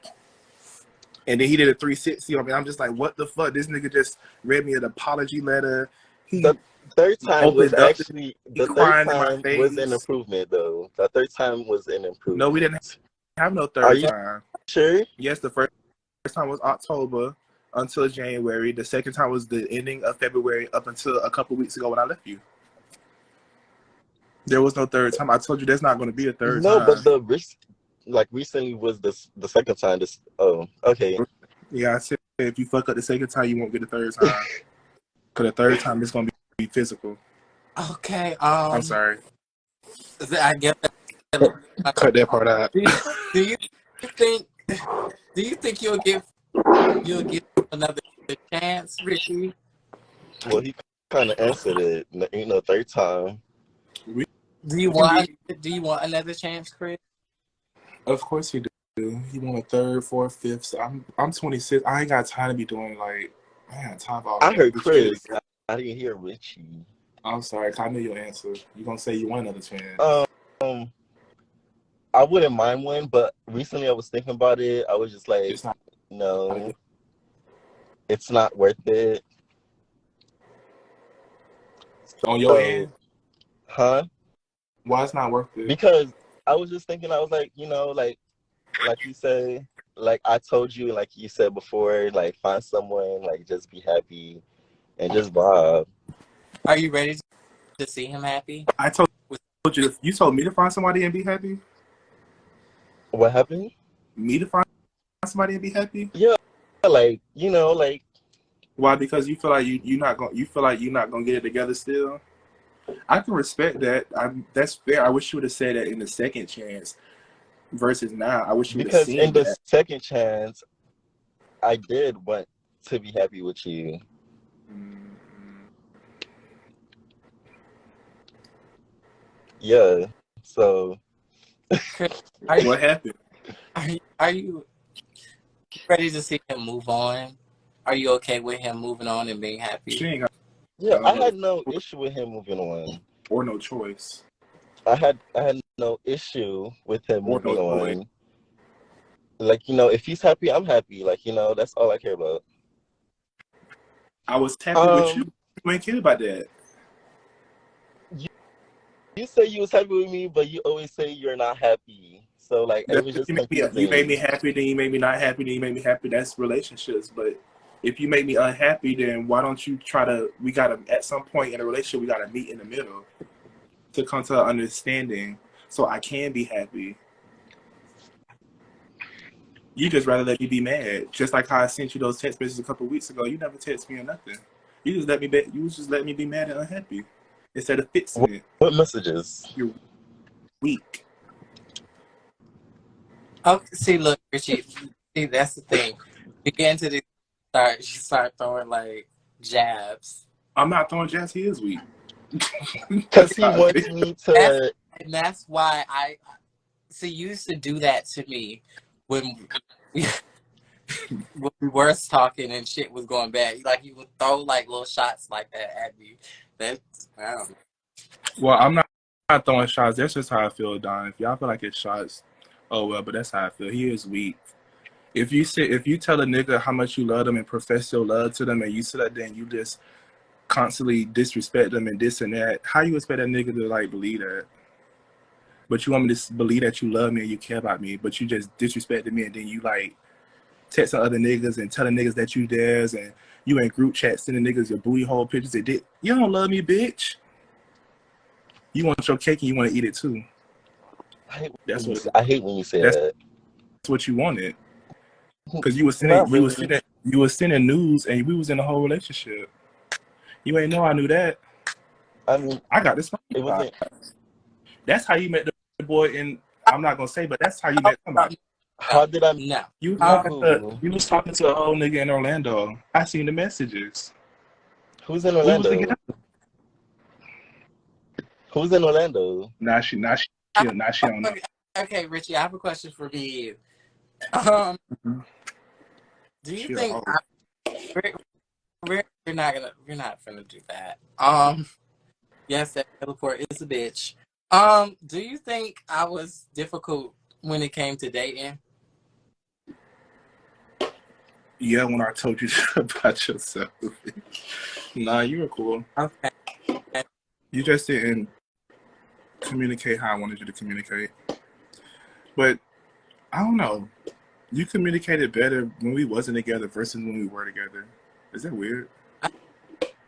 And then he did a 360 on me. I'm just like, what the fuck? This nigga just read me an apology letter. The third time was actually the third time was an improvement though. The third time was an improvement. No, we didn't have no third Are you time. sure? Yes, the first time was October until January. The second time was the ending of February up until a couple weeks ago when I left you. There was no third time. I told you there's not going to be a third time. No, but the risk, like recently, was the second time. Okay. Yeah, I said if you fuck up the second time, you won't get the third time. Because the third time it's going to be physical. Okay. I'm sorry. I guess. Cut that part out. Do you think you'll give another chance, Ricky? Well, he kind of answered it. Ain't no third time. Do you want another chance, Chris? Of course you do. You want a third, fourth, fifth. So I'm 26. I ain't got time to be doing like. I ain't got time for all that. I heard Chris. I didn't hear Richie. I'm sorry. I knew your answer. You gonna say you want another chance? I wouldn't mind one, but recently I was thinking about it. I was just like, no, it's not worth it. On your end? Huh? Why it's not worth it? Because I was just thinking, I was like, you know, like you say, like I told you, like you said before, like find someone, like just be happy and just vibe. Are you ready to see him happy? I told you, you told me to find somebody and be happy. What happened? Me to find somebody and be happy? Yeah, like you know, like why? Because you feel like you're not gonna get it together still. I can respect that. That's fair. I wish you would have said that in the second chance versus now. I wish you would have seen that. Because in the second chance, I did want to be happy with you. Yeah. So. What happened? Are you ready to see him move on? Are you okay with him moving on and being happy? Yeah, I had no issue with him moving on. Or no choice. I had no issue with him moving on. Like, you know, if he's happy, I'm happy. Like, you know, that's all I care about. I was happy with you. You ain't care about that. You say you was happy with me, but you always say you're not happy. So, like, it was just confusing. You made me happy, then you made me not happy, then you made me happy. That's relationships. But if you make me unhappy, then why don't you at some point in a relationship, we got to meet in the middle to come to an understanding so I can be happy. You just rather let me be mad. Just like how I sent you those text messages a couple of weeks ago. You never text me or nothing. You just let me be mad and unhappy. instead of fixing it. What messages? You're weak. Oh, see, look, Richie. See, that's the thing. You get into this, you start throwing like jabs. I'm not throwing jazz. He is weak. Because he wants me to. And that's why I see. You used to do that to me when we, when we were talking and shit was going bad. Like you would throw like little shots like that at me. That's I don't know. Well, I'm not throwing shots. That's just how I feel, Don. If y'all feel like it's shots, oh well. But that's how I feel. He is weak. If you tell a nigga how much you love them and profess your love to them, and you sit there and you just constantly disrespect them and this and that, how you expect that nigga to like believe that? But you want me to believe that you love me and you care about me, but you just disrespected me, and then you like texting other niggas and telling niggas that you theirs, and you in group chat sending niggas your booty hole pictures. You don't love me, bitch. You want your cake and you want to eat it too. I hate when you say that. That's what you wanted. Because you were sending news, and we was in a whole relationship. You ain't know I knew that. I mean, I got this. it wasn't. That's how you met the boy in. I'm not gonna say, but that's how you met somebody. How did I? No. You was talking to a whole nigga in Orlando. I seen the messages. Who's in Orlando? We was together. Who's in Orlando? Now she don't know. Okay, Richie, I have a question for you. Do you think we're not gonna do that? Yes, that teleport is a bitch. Do you think I was difficult when it came to dating? Yeah, when I told you about yourself. Nah, you were cool. Okay. You just didn't communicate how I wanted you to communicate. But I don't know. You communicated better when we wasn't together versus when we were together. Is that weird?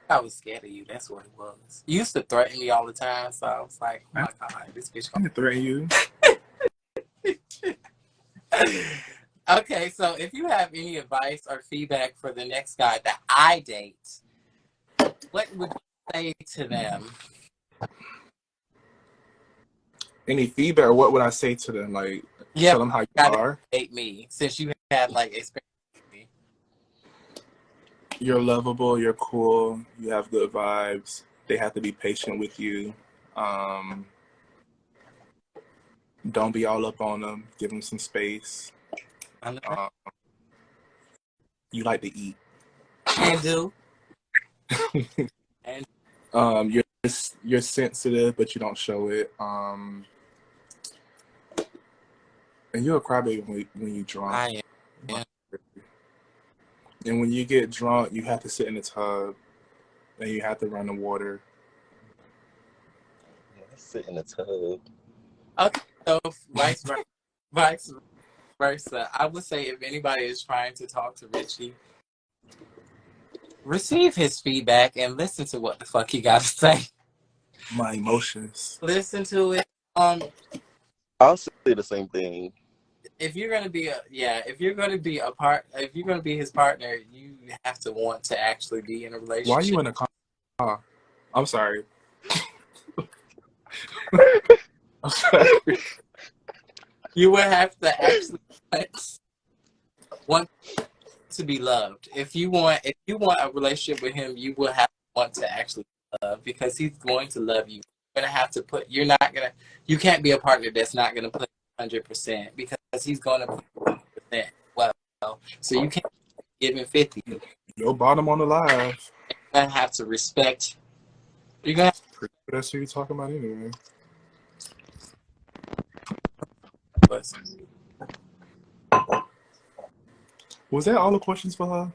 I was scared of you. That's what it was. You used to threaten me all the time, so I was like, oh my God, this bitch I didn't threaten you. Okay, so if you have any advice or feedback for the next guy that I date, what would you say to them? Any feedback, or what would I say to them? Like, tell them how you are. Date me, since you had like experience with me. You're lovable. You're cool. You have good vibes. They have to be patient with you. Don't be all up on them. Give them some space. You like to eat. And do. And you're sensitive, but you don't show it. And you're a crybaby when you drunk. I am. Yeah. And when you get drunk, you have to sit in the tub, and you have to run the water. Sit in the tub. Okay, so vice versa. I would say if anybody is trying to talk to Richie, receive his feedback and listen to what the fuck he got to say. My emotions. Listen to it. I'll say the same thing. If you're gonna be his partner, you have to want to actually be in a relationship. Why are you in a car? I'm sorry. I'm sorry. You would have to actually want to be loved. If you want a relationship with him, you will have to want to actually love, because he's going to love you. You're gonna have to you can't be a partner that's not gonna put 100%, because he's gonna put 100%. Well, so you can't give him 50. Your bottom on the live. You're gonna have to respect. You're gonna. That's who you're talking about anyway. Was that all the questions for her?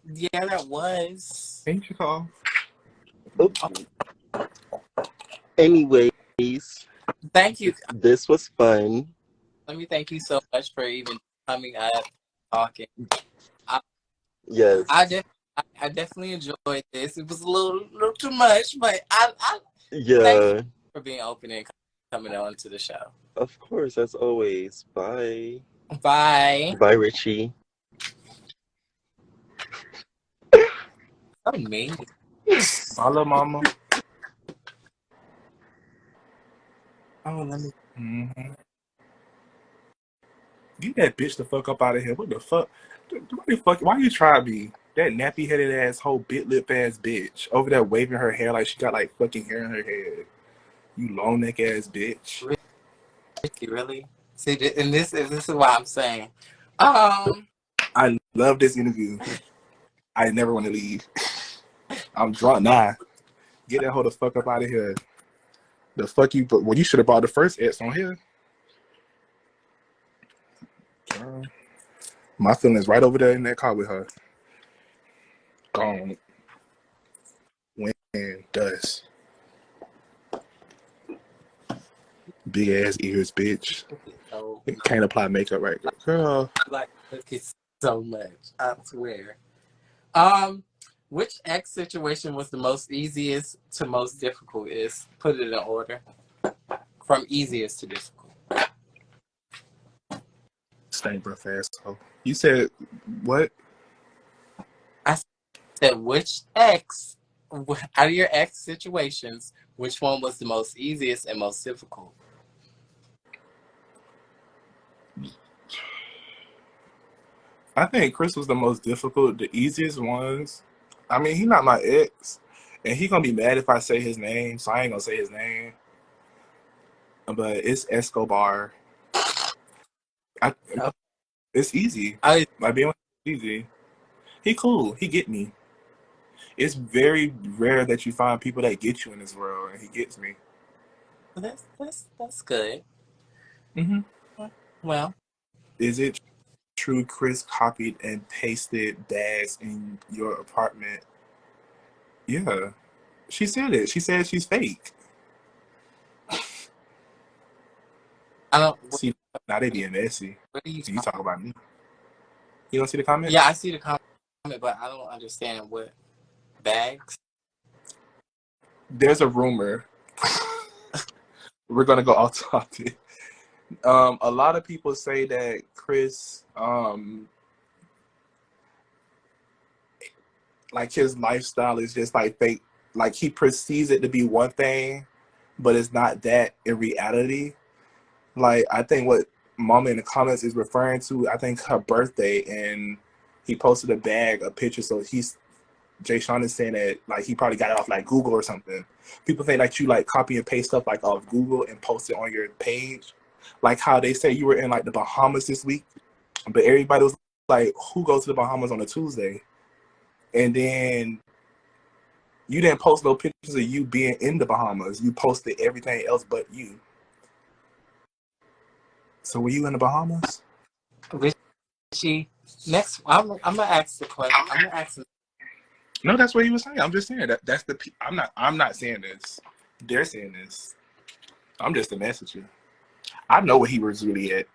Yeah, that was. Thank you, call. Anyways, thank you. This was fun. Let me thank you so much for even coming up, talking. Yes. I definitely enjoyed this. It was a little too much, but I thank you for being open and coming on to the show. Of course, as always. Bye. Bye. Bye, Richie. So mean. Holla, mama. Oh, let me. Mm-hmm. Get that bitch the fuck up out of here. What the fuck? Why you try me? That nappy headed ass whole bit lip ass bitch over there waving her hair like she got like fucking hair in her head. You long neck ass bitch. Really? See, and this is why I'm saying, um, I love this interview. I never want to leave. I'm drunk now. Get that hoe the fuck up out of here. The fuck you? But well, you should have brought the first X on here. Girl, my feelings right over there in that car with her. Gone. Wind, dust. Big ass ears, bitch. so Can't apply makeup right, girl. like cookies so much. I swear. Um, which X situation was the most easiest to most difficult? Is put it in order from easiest to difficult. Stank breath asshole. You said what? I said which X out of your X situations, which one was the most easiest and most difficult? I think Chris was the most difficult. The easiest ones. I mean, he not my ex, and he gonna be mad if I say his name, so I ain't gonna say his name. But it's Escobar. I, Oh, it's easy. I, Like being with him is easy. He cool. He get me. It's very rare that you find people that get you in this world, and he gets me. that's good. Mm-hmm. Well, Is it true Chris copied and pasted bags in your apartment? Yeah. She said it. She said she's fake. I don't. See, now they being messy. What are you You talking? talk about me. You don't see the comment? Yeah, I see the comment, but I don't understand what bags. There's a rumor. We're gonna go off topic. A lot of people say that Chris, like his lifestyle is just like fake. Like he perceives it to be one thing, but it's not that in reality. Like I think what Mama in the comments is referring to, I think her birthday, and he posted a picture. So Jay Sean is saying that like he probably got it off like Google or something. People think like you like copy and paste stuff like off Google and post it on your page. Like how they say you were in like the Bahamas this week, but everybody was like, who goes to the Bahamas on a Tuesday? And then you didn't post no pictures of you being in the Bahamas. You posted everything else but you. So were you in the Bahamas? Richie, next, I'm gonna ask the question. I'm gonna ask. No, that's what he was saying. I'm just saying that that's the. I'm not saying this. They're saying this. I'm just a messenger. I know where he was really at.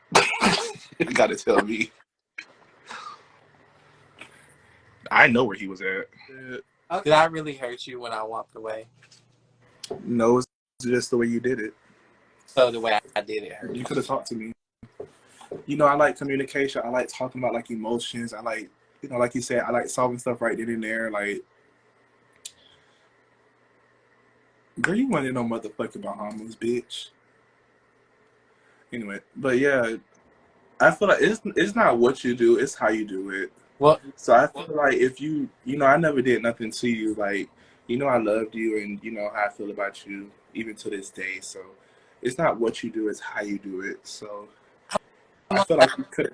You gotta tell me. I know where he was at. Okay. Did I really hurt you when I walked away? No, it's just the way you did it. So the way I did it hurt. You could have talked to me. You know, I like communication. I like talking about like emotions. I like, you know, like you said, I like solving stuff right then and there. Like, girl, you went in no motherfucking Bahamas, bitch. Anyway, but yeah, I feel like it's not what you do, it's how you do it. Well, So I feel like if you know, I never did nothing to you. Like, you know, I loved you, and you know how I feel about you, even to this day. So it's not what you do, it's how you do it. So I feel like you could.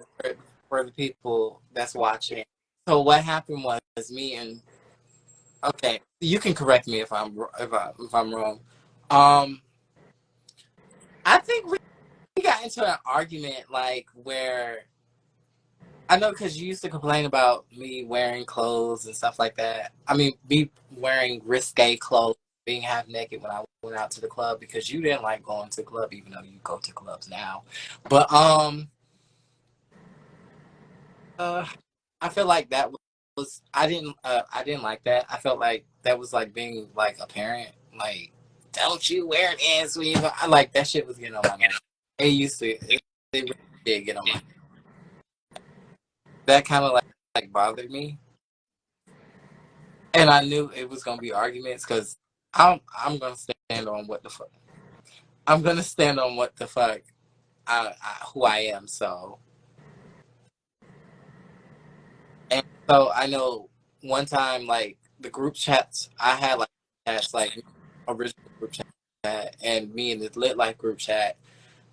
for the people that's watching. So what happened was me and okay, you can correct me if I'm wrong. Um, I think we got into an argument like where I know because you used to complain about me wearing clothes and stuff like that. I mean, me wearing risque clothes, being half naked when I went out to the club because you didn't like going to the club, even though you go to clubs now. But I feel like that was I didn't like that. I felt like that was like being like a parent, like don't you wear this when you go. I like that shit was getting on my nerves. It used to it really did get on my that kind of like bothered me, and I knew it was gonna be arguments because I'm gonna stand on what the fuck. I'm gonna stand on what the fuck who I am. So, and so I know one time like the group chats I had like chats like original group chat and me and the Lit Life group chat.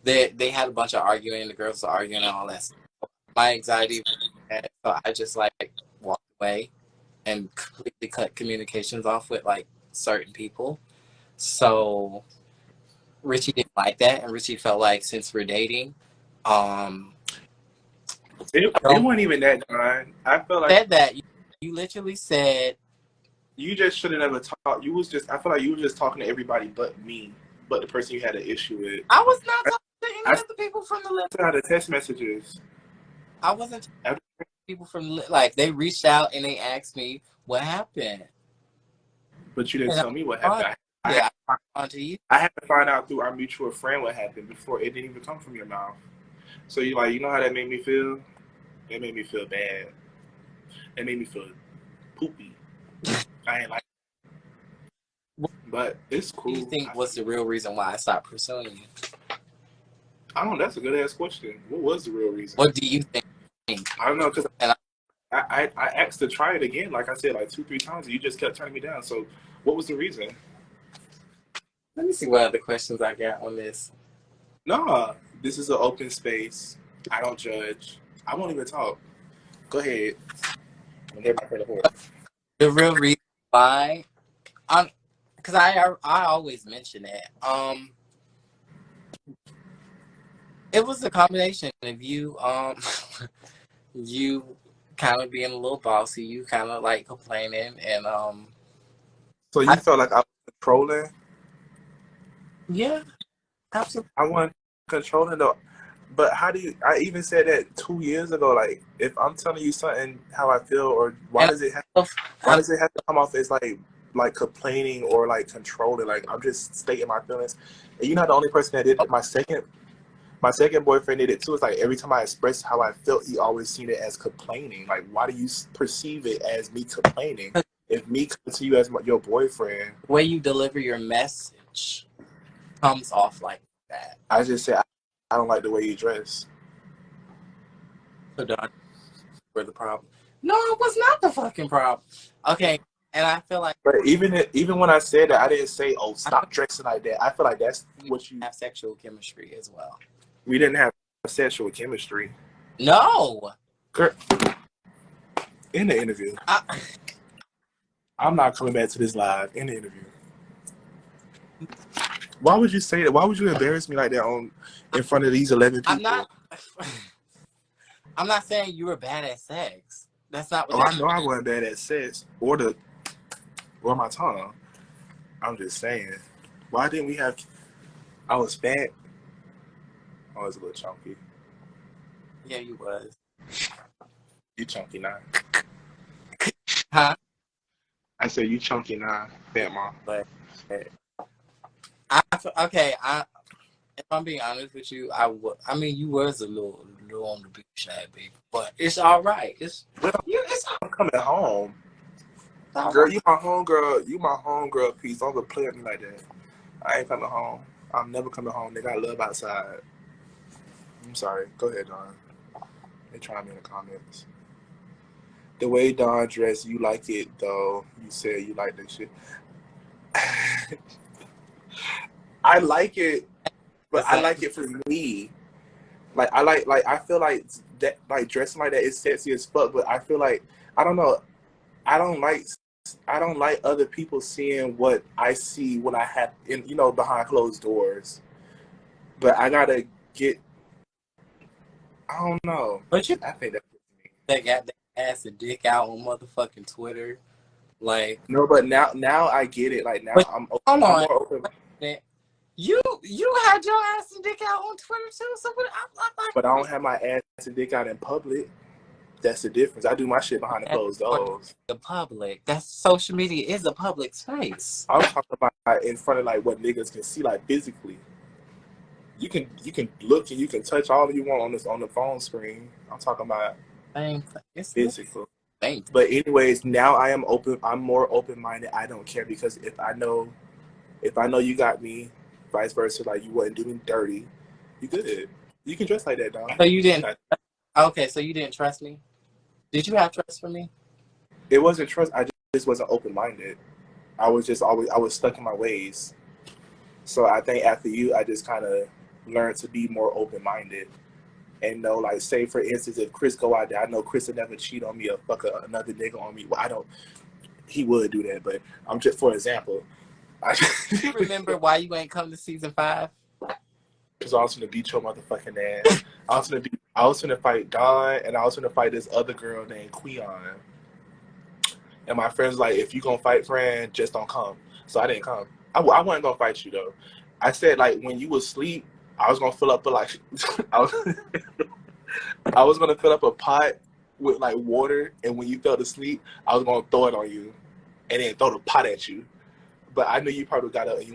They had a bunch of arguing. The girls were arguing and all that stuff. My anxiety, so I just like walked away and completely cut communications off with like certain people. So Richie didn't like that, and Richie felt like since we're dating, um, It wasn't even that, John. I felt like said that you literally said you just should have never talked. You was just. I feel like you were just talking to everybody but me, but the person you had an issue with. I was not talking to I any of the people from the Lit. still had the text messages. I wasn't talking to people from the Lit. Like they reached out and they asked me what happened, But you didn't and tell me what happened. I on to you. I had to find out through our mutual friend what happened before it didn't even come from your mouth. So you like, you know how that made me feel? It made me feel bad. It made me feel poopy. I ain't like it. But it's cool. What do you think was the real reason why I stopped pursuing you? I don't know. That's a good ass question. What was the real reason? What do you think? I don't know, because I asked to try it again, like I said, like 2-3 times, and you just kept turning me down. So what was the reason? Let me see what other questions I got on this. No, this is an open space. I don't judge. I won't even talk. Go ahead. The real reason why, because I always mention it. It was a combination of you, you kind of being a little bossy, you kind of like complaining, and So you felt like I was controlling? yeah, absolutely. I wasn't controlling though. But how do you? I even said that 2 years ago. Like, if I'm telling you something, how I feel, or why And does it have to come off as like complaining or like controlling? Like, I'm just stating my feelings. And you're not the only person that did it. My second boyfriend did it too. It's like every time I expressed how I felt, he always seen it as complaining. Like, why do you perceive it as me complaining? If me coming to you as your boyfriend, the way you deliver your message comes off like that. I just said I don't like the way you dress. So done. For the problem. No, it was not the fucking problem. Okay, and I feel like, But even when I said that, I didn't say, "Oh, stop dressing like that." I feel like that's what you. have sexual chemistry as well. We didn't have sexual chemistry. No. Girl, in the interview, I'm not coming back to this live. In the interview, why would you say that? Why would you embarrass me like that in front of these 11 people? I'm not saying you were bad at sex. That's not what. Oh, I know I wasn't bad at sex or my tongue. I'm just saying, why didn't we have? I was fat. I was a little chunky. Yeah, you was. You chunky now. Huh? I said you chunky now, fat mom. But if I'm being honest with you, I mean, you was a little on the big side, baby. But it's all right. I'm coming home. All Girl, right. you my homegirl. You my homegirl piece. Don't go play with me like that. I ain't coming home. I'm never coming home. They got love outside. I'm sorry. Go ahead, Dawn. They trying me in the comments. The way Dawn dressed, you like it though. You said you like that shit. I like it, but I like it for me. Like I feel like that, like dressing like that is sexy as fuck. But I feel like I don't know. I don't like other people seeing what I see when I have behind closed doors. But I gotta get. I don't know. But you I think that's me. that got that ass and dick out on motherfucking Twitter, like. No, but now I get it. Like now But I'm hold on. more open. You had your ass and dick out on Twitter too. So what? But I don't have my ass and dick out in public. That's the difference. I do my shit behind the closed doors. The public. That's social media is a public space. I'm talking about in front of like what niggas can see, like physically. You can look and you can touch all you want on the phone screen. I'm talking about physical. But anyways, now I am open. I'm more open minded. I don't care because if I know you got me, vice versa. Like you wouldn't do me dirty. You good. You can dress like that, dog. So you didn't. Okay, so you didn't trust me. Did you have trust for me? It wasn't trust. I just wasn't open minded. I was just always I was stuck in my ways. So I think after you, I just kind of learned to be more open minded and know, like, say for instance, if Chris go out there, I know Chris would never cheat on me or fuck another nigga on me. Well, I don't. He would do that, but I'm just for example. Do you remember why you ain't come to season 5? Because I was gonna beat your motherfucking ass. I was gonna fight Dawn, and I was gonna fight this other girl named Queon. And my friends like, if you gonna fight, friend, just don't come. So I didn't come. I wasn't gonna fight you though. I said like when you was asleep, I was gonna fill up I was gonna fill up a pot with like water, and when you fell asleep, I was gonna throw it on you, and then throw the pot at you. But I knew you probably got up and you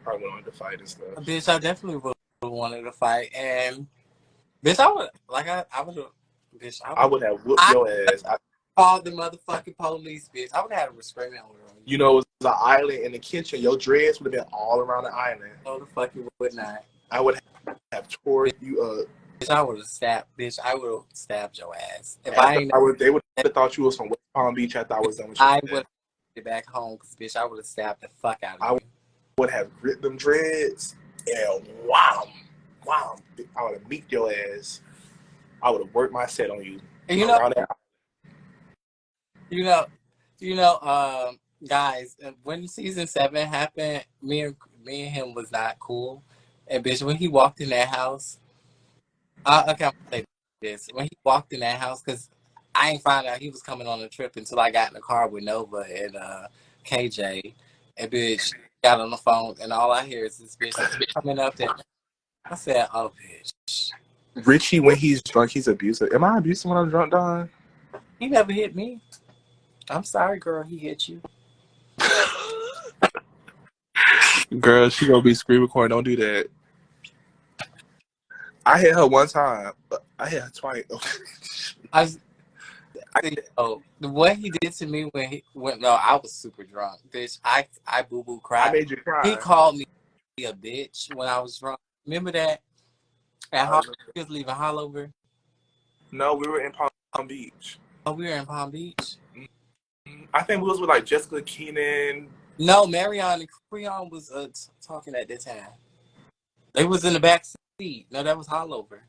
probably wanted to fight and stuff. Bitch, I definitely would have wanted to fight, and bitch, I would I would have whooped your ass. Called the motherfucking police, bitch. I would have had a restraining order on you. You know, it was an island in the kitchen. Your dreads would have been all around the island. No, the fuck you would not. I would have tore you up. Bitch, I would have stabbed your ass. If They would have thought you was from West Palm Beach after I was done with you. I would have get back home because, bitch, I would have stabbed the fuck out of you. I would have ripped them dreads and wow. I would have meeked your ass. I would have worked my set on you. And guys, when season 7 happened, me and him was not cool. And bitch, when he walked in that house, I can't say this. When he walked in that house, because I ain't find out he was coming on a trip until I got in the car with Nova and KJ. And bitch got on the phone, and all I hear is this bitch coming up there. I said, "Oh, bitch." Richie, when he's drunk, he's abusive. Am I abusive when I'm drunk, Don? He never hit me. I'm sorry, girl. He hit you. Girl, she gonna be screen recording. Don't do that. I hit her one time. I hit her twice. What he did to me when I was super drunk, bitch. I boo boo cried. I made you cry. He called me a bitch when I was drunk. Remember that? At he was leaving Hollover. No, we were in Palm Beach. Oh, we were in Palm Beach. I think we was with like Jessica Keenan. No, Marion and Creon was talking at that time. They was in the back seat. No, that was Hollover.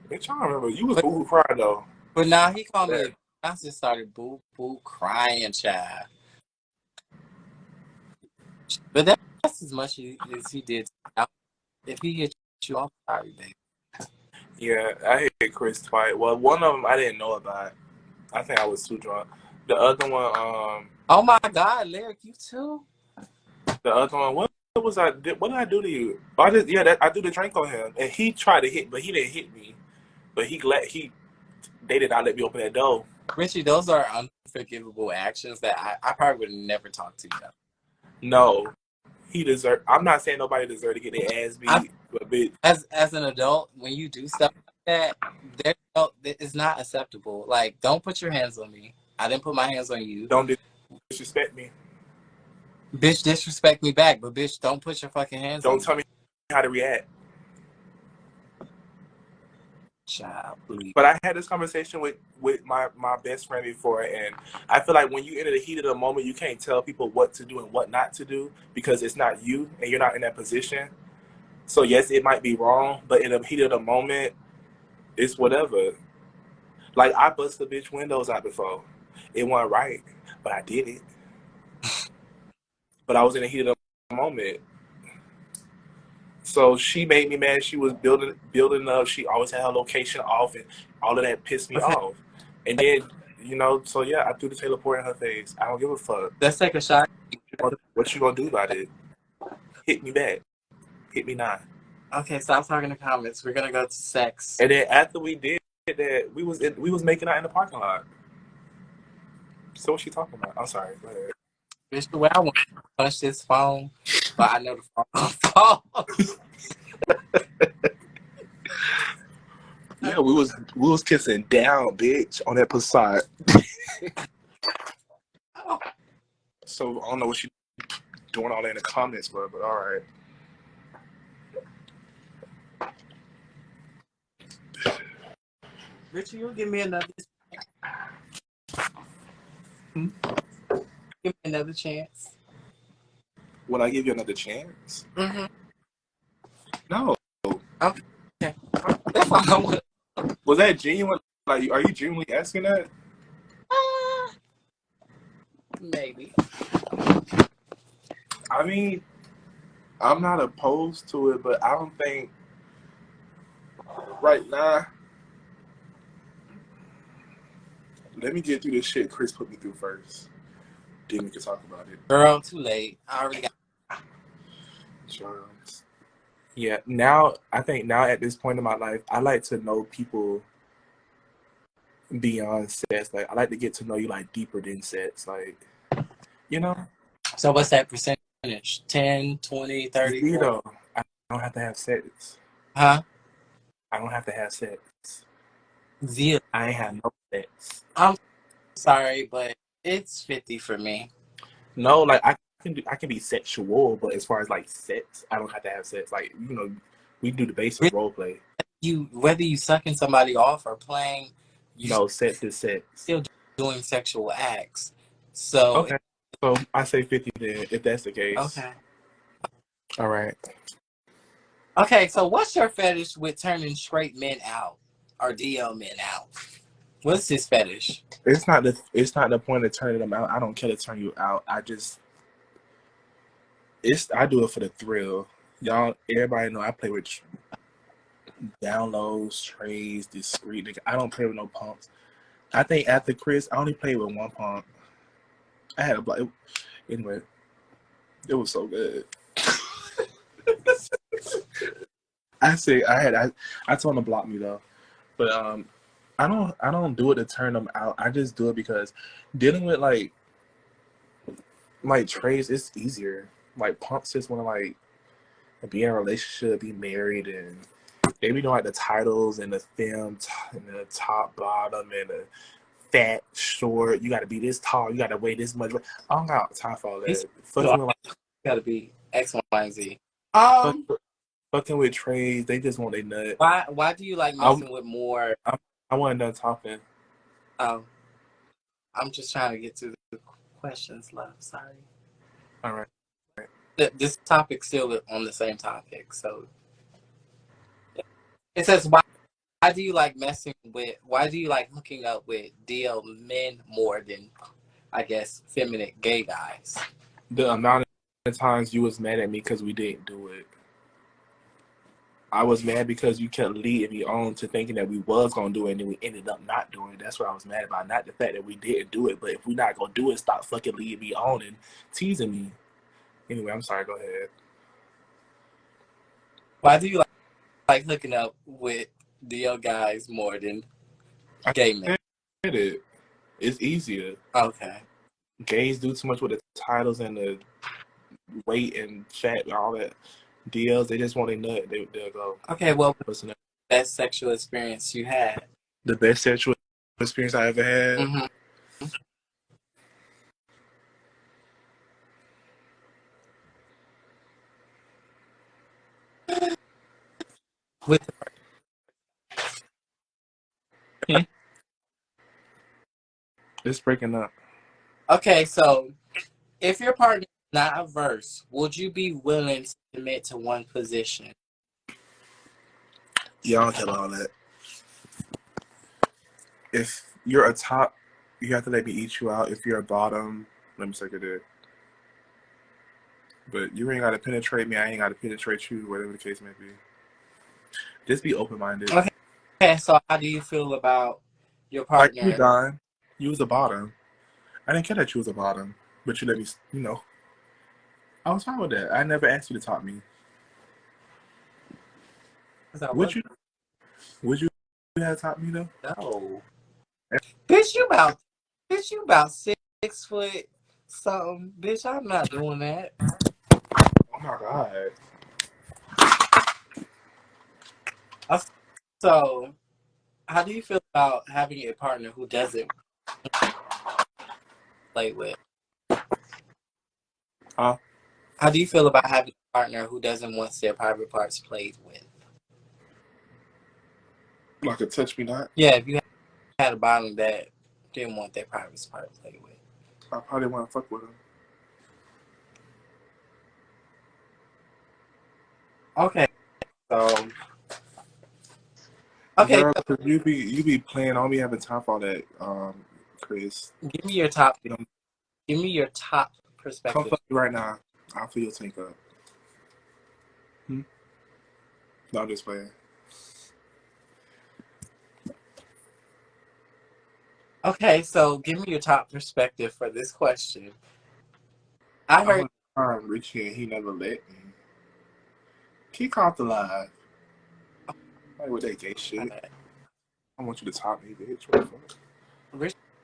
Bitch, I don't remember. You was boo crying though. But now he called me. I just started boo crying, child. But that's as much as he did. If he hit you, I'm sorry, baby. Yeah, I hit Chris twice. Well, one of them I didn't know about. I think I was too drunk. The other one, oh my God, Lyric, you too? The other one, what did I do to you? I do the drink on him, and he tried to hit, but he didn't hit me. But they did not let me open that door. Richie, those are unforgivable actions that I probably would never talk to you about. No, I'm not saying nobody deserves to get their ass beat, but bitch. As an adult, when you do stuff like that, it's not acceptable. Like, don't put your hands on me. I didn't put my hands on you. Don't disrespect me. Bitch, disrespect me back, but bitch, don't put your fucking hands on me. Don't tell me how to react. Child, please. But I had this conversation with my best friend before, and I feel like when you enter the heat of the moment, you can't tell people what to do and what not to do because it's not you and you're not in that position. So yes, it might be wrong, but in the heat of the moment, it's whatever. Like, I bust the bitch windows out before. It wasn't right, but I did it. But I was in the heat of the moment. So she made me mad. She was building up. She always had her location off, and all of that pissed me off. And then, so yeah, I threw the Taylor Port in her face. I don't give a fuck. Let's take a shot. What you gonna do about it? Hit me back. Hit me not. Okay, stop talking to comments. We're gonna go to sex. And then after we did that, we was making out in the parking lot. So what's she talking about? I'm sorry. Go ahead. Bitch, the way I want to punch this phone, but I know the phone. Yeah, we was kissing down, bitch, on that Passat. So I don't know what she doing all that in the comments, bro. But all right. Richard, you'll give me another. Hmm? Give me another chance. Will I give you another chance? Mm-hmm. No. Okay. That's all I want. Was that genuine? Like, are you genuinely asking that? Maybe. I mean, I'm not opposed to it, but I don't think right now. Let me get through this shit Chris put me through first. Then we can talk about it. Girl, too late. I already got. Charles. Yeah, now I think now at this point in my life, I like to know people beyond sex. Like I like to get to know you like deeper than sex. Like, you know? So what's that percentage? 10, 20, 30, 40? Zero. I don't have to have sex. Huh? I don't have to have sex. Zero. I ain't have no sex. I'm sorry, but it's 50 for me. No, like I can be sexual, but as far as like sex, I don't have to have sex. Like, you know, we can do the basic role play. Whether you sucking somebody off or playing, you No, sex is sex. still doing sexual acts. So Okay. So I say 50 then, if that's the case. okay. All right. Okay, so what's your fetish with turning straight men out or DL men out? What's this fetish? It's not the point of turning them out. I don't care to turn you out. I do it for the thrill. Y'all, everybody know I play with downloads, trays, discreet. I don't play with no pumps. I think after Chris, I only played with one pump. I had a block. Anyway, it was so good. I told him to block me though, but I don't do it to turn them out. I just do it because dealing with like trays, it's easier. Like pumps just want to like be in a relationship, be married, and they be doing like the titles and the film and the top, bottom, and the fat, short. You got to be this tall. You got to weigh this much. I don't got time for all that. Fucking with Gotta be X, Y, and Z. fucking with trays, they just want their nut. Why do you like messing with more? I wasn't done talking. I'm just trying to get to the questions, love. Sorry. All right. This topic's still on the same topic. So it says, why do you like hooking up with DL men more than, I guess, feminine gay guys? The amount of times you was mad at me because we didn't do it. I was mad because you kept leading me on to thinking that we was going to do it and then we ended up not doing it. That's what I was mad about. Not the fact that we didn't do it, but if we're not going to do it, stop fucking leading me on and teasing me. Anyway, I'm sorry. Go ahead. Why do you like hooking up with DL guys more than gay men? I get it. It's easier. Okay. Gays do too much with the titles and the weight and fat and all that. DLs, they just want a nut. They'll go. Okay, well, best sexual experience you had? The best sexual experience I ever had? Mm-hmm. With It's breaking up. Okay, so if your partner is not averse, would you be willing to commit to one position? Y'all tell all that. If you're a top, you have to let me eat you out. If you're a bottom, let me suck it in. But you ain't got to penetrate me. I ain't got to penetrate you, whatever the case may be. Just be open-minded. Okay, so how do you feel about your partner? Like you, Don. You was a bottom. I didn't care that you was a bottom, but you let me, I was fine with that. I never asked you to top me. Would you have taught me though? No. Bitch, you about 6 foot something. Bitch, I'm not doing that. Oh my God. So, how do you feel about having a partner who doesn't play with? Huh? How do you feel about having a partner who doesn't want their private parts played with? Like a touch me not. Yeah, if you had a bottom that didn't want their private part played with. I probably want to fuck with him. Okay, so okay, Girl, so 'cause you be playing. I don't be having time for all that, Chris. give me your top. You know, Give me your top come perspective. fuck me right now. I'll feel your tank up. No, I'm just playing. Okay, so give me your top perspective for this question. I heard. Richie and he never let me. Kick off the live. Like with that gay shit. I want you to top me, bitch. What the fuck?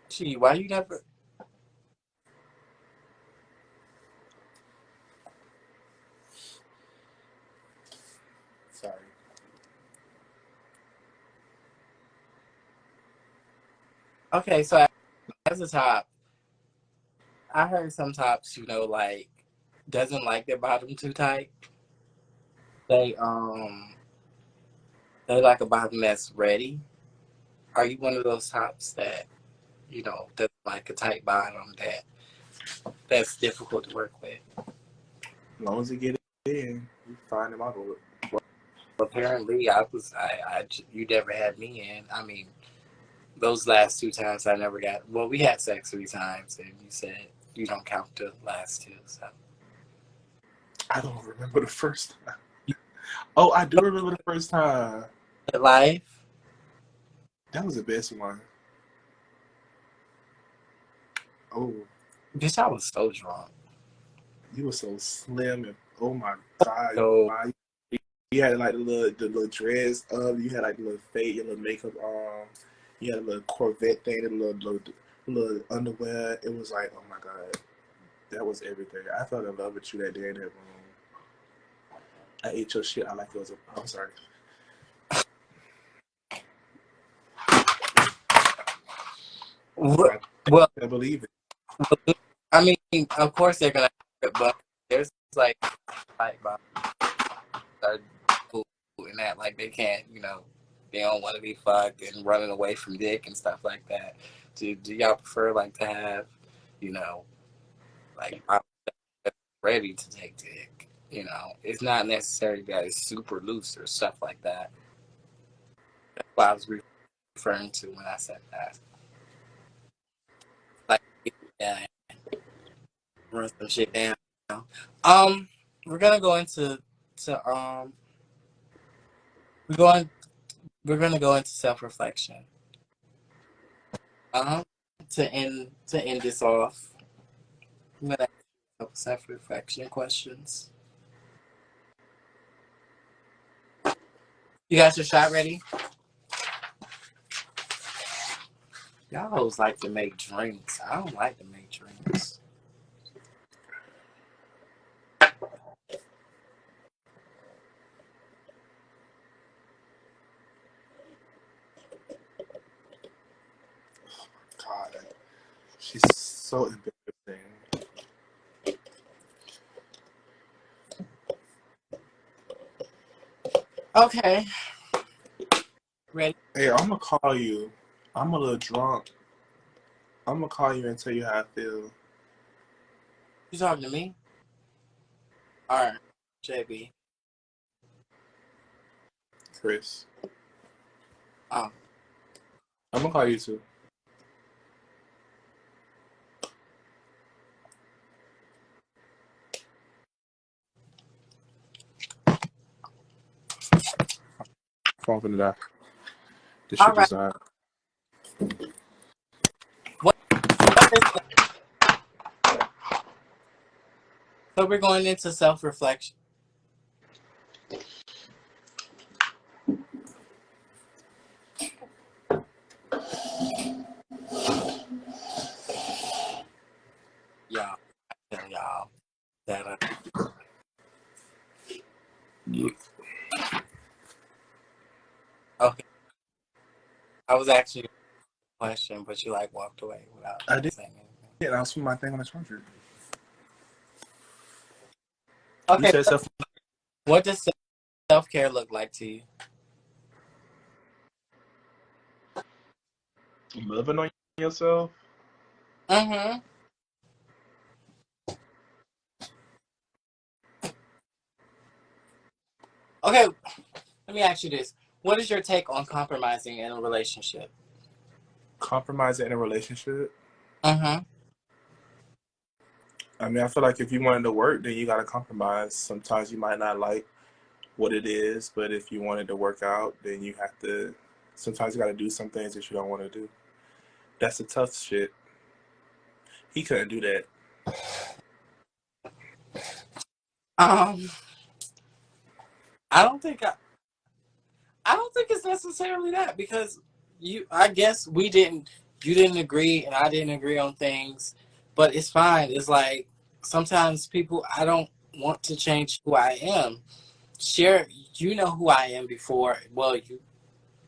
Richie, why you never? Sorry. Okay, so as a top, I heard some tops, like doesn't like their bottom too tight. They they like a bottom that's ready. Are you one of those tops that doesn't like a tight bottom that's difficult to work with? As long as you get it in, you find him out of it. Apparently, you never had me in. I mean, those last 2 times I never got. Well, we had sex 3 times, and you said you don't count the last 2. So I don't remember the first time. Oh, I do remember the first time. life, That was the best one. Oh, bitch, I was so drunk. you were so slim and oh my god, So you had like the little dress you had like the little fade, your little makeup on, you had a little Corvette thing, the little underwear. It was like, oh my god, that was everything. I fell in love with you that day in that room. I ate your shit. I like it was I'm sorry. well, I believe it. I mean, of course they're gonna have it, but there's like and that like they can't, they don't want to be fucked and running away from dick and stuff like that. Do y'all prefer like to have, like ready to take dick? It's not necessary that it's super loose or stuff like that. That's what I was referring to when I said that. Like, yeah, run some shit down. We're gonna go into we're going we're gonna go into self-reflection. To end this off, I'm gonna ask you a couple self-reflection questions. You got your shot ready? Y'all always like to make drinks. I don't like to make drinks. God, she's so embarrassing. Okay. Ready? Hey, I'm gonna call you. I'm a little drunk. I'm gonna call you and tell you how I feel. You talking to me? Alright, JB. Chris. Um, I'm gonna call you too. Phone finna die. This shit Alright. just died. What is that? So we're going into self-reflection. Y'all, I tell y'all that okay. I was actually a question, but you like walked away without I did. saying anything. Yeah, I was putting my thing on the charger. You Okay, said self. what does self-care look like to you? Loving on yourself. Mm-hmm. Okay, let me ask you this. What is your take on compromising in a relationship? Compromising in a relationship. Mm-hmm. I mean, I feel like if you wanted to work, then you got to compromise. Sometimes you might not like what it is, but if you wanted to work out, then you have to. Sometimes you got to do some things that you don't want to do. That's the tough shit. He couldn't do that. Um, I don't think I don't think it's necessarily that because I guess you didn't agree and I didn't agree on things, but it's fine. It's like sometimes people, I don't want to change who I am. Share, you know who I am before, well,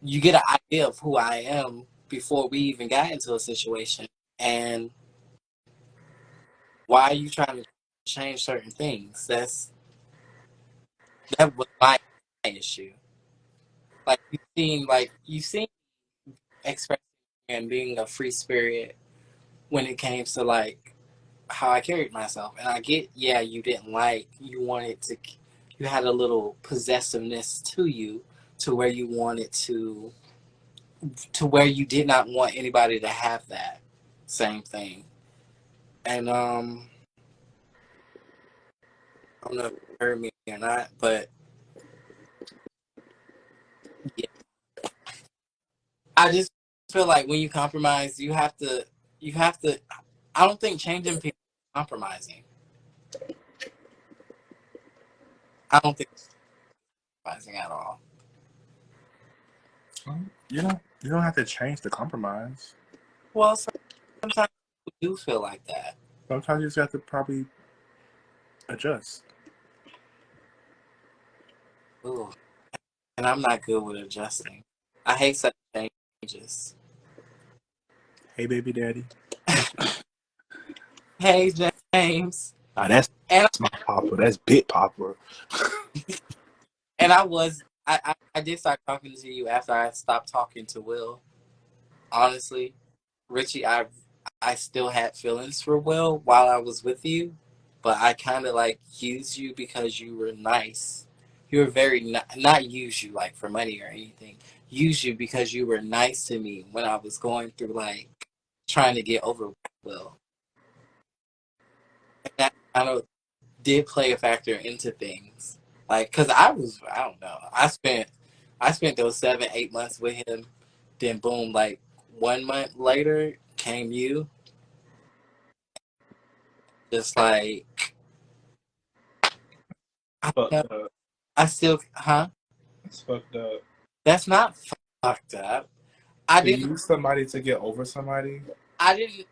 you get an idea of who I am before we even got into a situation. And why are you trying to change certain things? That was my issue. You seem expressing and being a free spirit when it came to like how I carried myself. And I get, yeah, you had a little possessiveness to you to where you wanted to where you did not want anybody to have that same thing. And I don't know if you heard me or not, but yeah, I just feel like when you compromise, you have to. I don't think changing people is compromising. I don't think it's compromising at all. You don't have to change the compromise. Well, sometimes people do feel like that. Sometimes you just have to probably adjust. Ooh, and I'm not good with adjusting. I hate such changes. Hey, baby daddy. Hey, James. Ah, that's And my papa. That's big papa. and I did start talking to you after I stopped talking to Will. Honestly, Richie, I still had feelings for Will while I was with you, but I kind of like used you because you were nice. You were very not use you like for money or anything. Use you because you were nice to me when I was going through like trying to get over Will. And that kind of did play a factor into things. Like, cause I don't know. I spent those 7, 8 months with him. Then boom, like 1 month later came you. Just like I don't know. Fucked up. I still, huh? It's fucked up. That's not fucked up. I To didn't. use somebody to get over somebody. I didn't.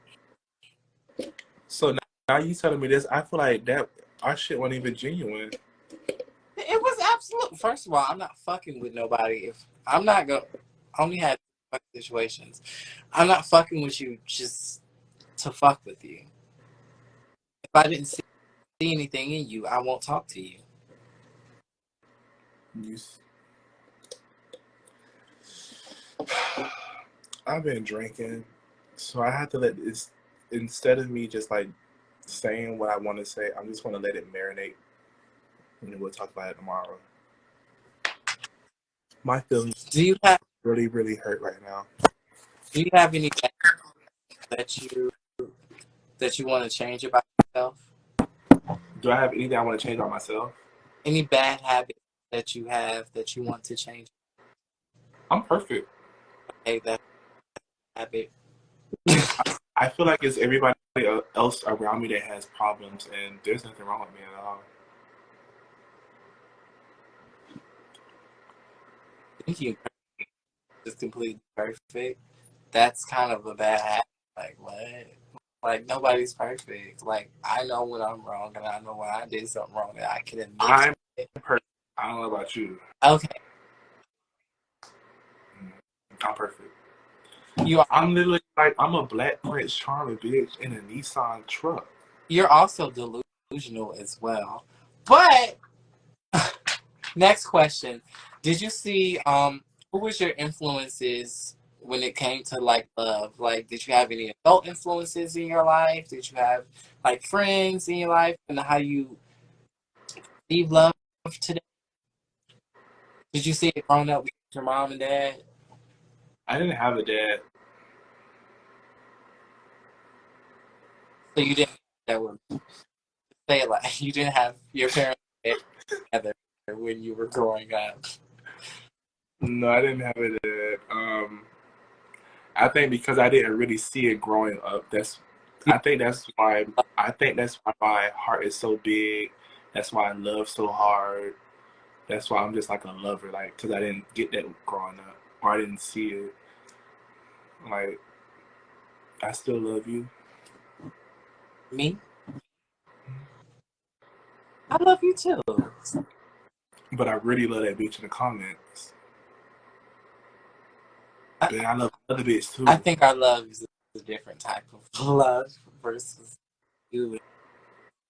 So now you telling me this, I feel like that our shit wasn't even genuine. It was absolute. First of all, I'm not fucking with nobody. If I'm not going, I only had fucking situations. I'm not fucking with you just to fuck with you. If I didn't see anything in you, I won't talk to you. You, I've been drinking, so I had to let this, instead of me just like saying what I want to say, I'm just going to let it marinate, and then we'll talk about it tomorrow. My feelings Do you have really, really hurt right now. Do you have any that you that you want to change about yourself? Do I have anything I want to change about myself? Any bad habits that you have that you want to change? I'm perfect. Okay, that habit. I feel like it's everybody else around me that has problems, and there's nothing wrong with me at all. Thinking is completely perfect. That's kind of a bad habit. Like what? Like nobody's perfect. Like I know when I'm wrong, and I know when I did something wrong, and I can admit to I'm it. perfect. I don't know about you. Okay, I'm perfect. you I'm literally like, I'm a black Prince Charming bitch in a Nissan truck. you're also delusional as well. But next question. Did you see who was your influences when it came to like love? Like did you have any adult influences in your life? Did you have like friends in your life and how you leave love today? Did you see it growing up with your mom and dad? I didn't have a dad. So you didn't that were say it like you didn't have your parents together when you were growing up. No, I didn't have a dad. I think because I didn't really see it growing up. I think that's why. I think that's why my heart is so big. That's why I love so hard. That's why I'm just like a lover, like because I didn't get that growing up, or I didn't see it. Like I still love you, Me? I love you too. but I really love that bitch in the comments. I, And I love other bitch I too. think our love is a different type of love versus you,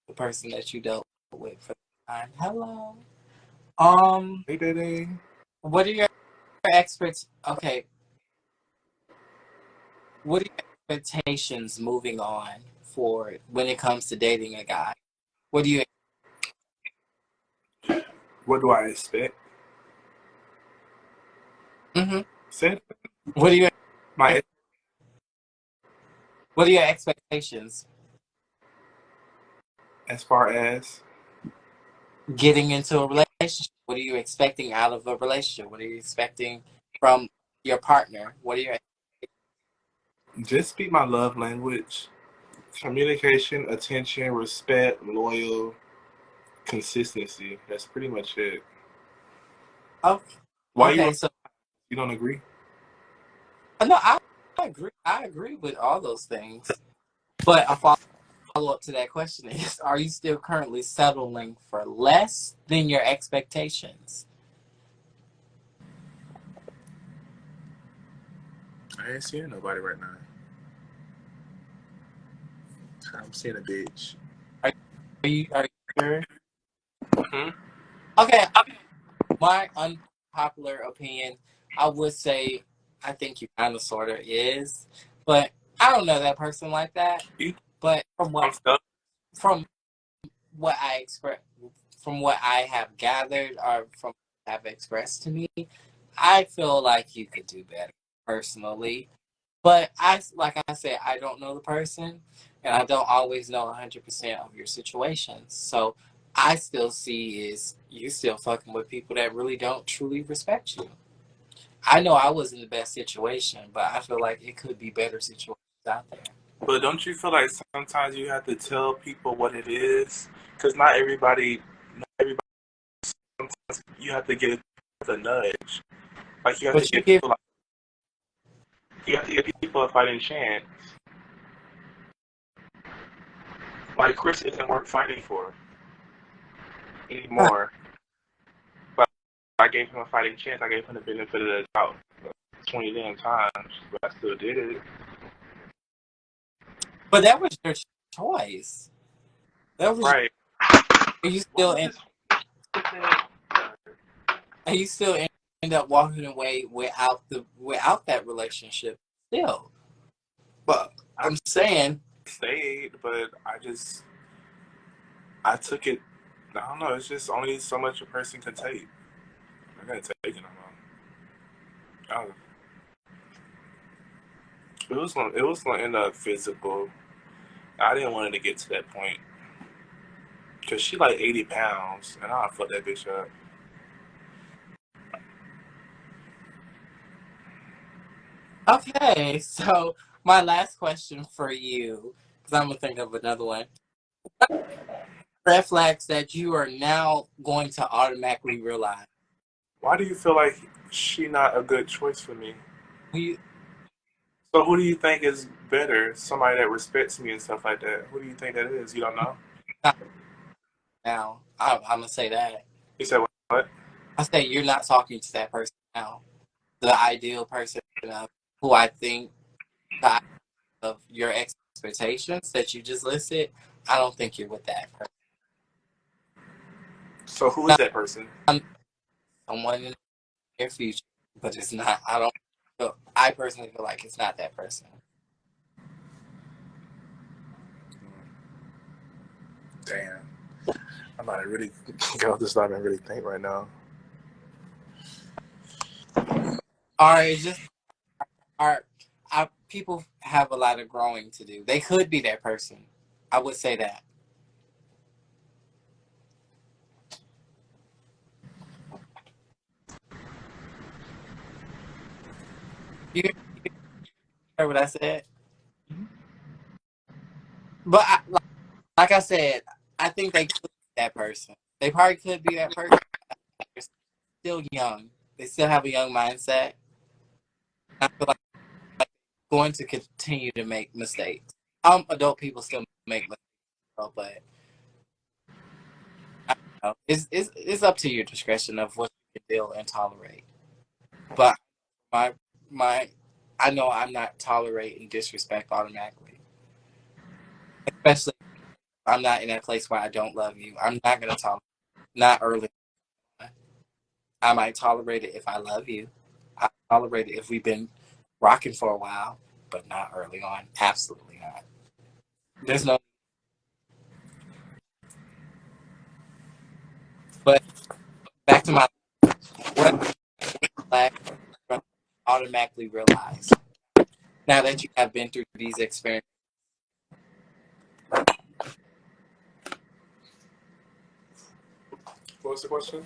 the person that you dealt with for the time. Hello. Hey, Daddy. What are your experts? Okay, what are your expectations moving on for when it comes to dating a guy? What do you? What do I expect? Mm-hmm. Said What are your my What are your expectations as far as getting into a relationship? What are you expecting out of a relationship? What are you expecting from your partner? What are your just speak my love language, communication, attention, respect, loyal, consistency. That's pretty much it. Oh, Why you okay. So you don't agree? no, I agree. I agree with all those things. But a follow up to that question is: are you still currently settling for less than your expectations? I ain't seeing nobody right now. I'm seeing a bitch. Are you sure? Hmm? Okay. My unpopular opinion, I would say, I think you kind of sort of is, but I don't know that person like that. You But I'm stuck. from what I express, from what I have gathered or from what have expressed to me, I feel like you could do better personally. But like I said, I don't know the person, and I don't always know 100% of your situations. So I still see is you still fucking with people that really don't truly respect you. I know I was in the best situation, but I feel like it could be better situations out there. But don't you feel like sometimes you have to tell people what it is? Because not everybody. Sometimes you have to give a nudge. Like you have to But you give give, people like you have to give people a fighting chance. Like Chris isn't worth fighting for anymore. But I gave him a fighting chance. I gave him the benefit of the doubt 20 damn times, but I still did it. but that was your choice. That was. Right. Are you What still was in? this? And you still end up walking away without that relationship still. But I I'm saying, stayed, but I took it. I don't know. It's just only so much a person can take. I gotta take it no more. It was gonna end up physical. I didn't want it to get to that point because she like 80 pounds, and I fuck that bitch up. okay, so my last question for you, because I'm gonna think of another one. Red flags that you are now going to automatically realize. Why do you feel like she not a good choice for me? We So who do you think is better? Somebody that respects me and stuff like that. Who do you think that is? You don't know? now, I'm gonna say that. He said what? I say you're not talking to that person now. The ideal person of who I think the of your expectations that you just listed. I don't think you're with that person. So who is that person? Someone in their future, but it's not. I don't. I personally feel like it's not that person. Damn. I'm not really. I'll just not even really think right now. Or it's just our people have a lot of growing to do. They could be that person. I would say that. You heard what I said? But like I said, I think they could be that person. They probably could be that person. They're still young. They still have a young mindset. I feel like they're going to continue to make mistakes. Adult people still make mistakes, but I don't know. It's up to your discretion of what you can deal and tolerate. But my I know I'm not tolerating disrespect automatically. Especially if I'm not in that place where I don't love you. I'm not gonna tolerate not early. I might tolerate it if I love you. I tolerate it if we've been rocking for a while, but not early on. Absolutely not. There's no. But back to my what flag automatically realize now that you have been through these experiences. What was the question?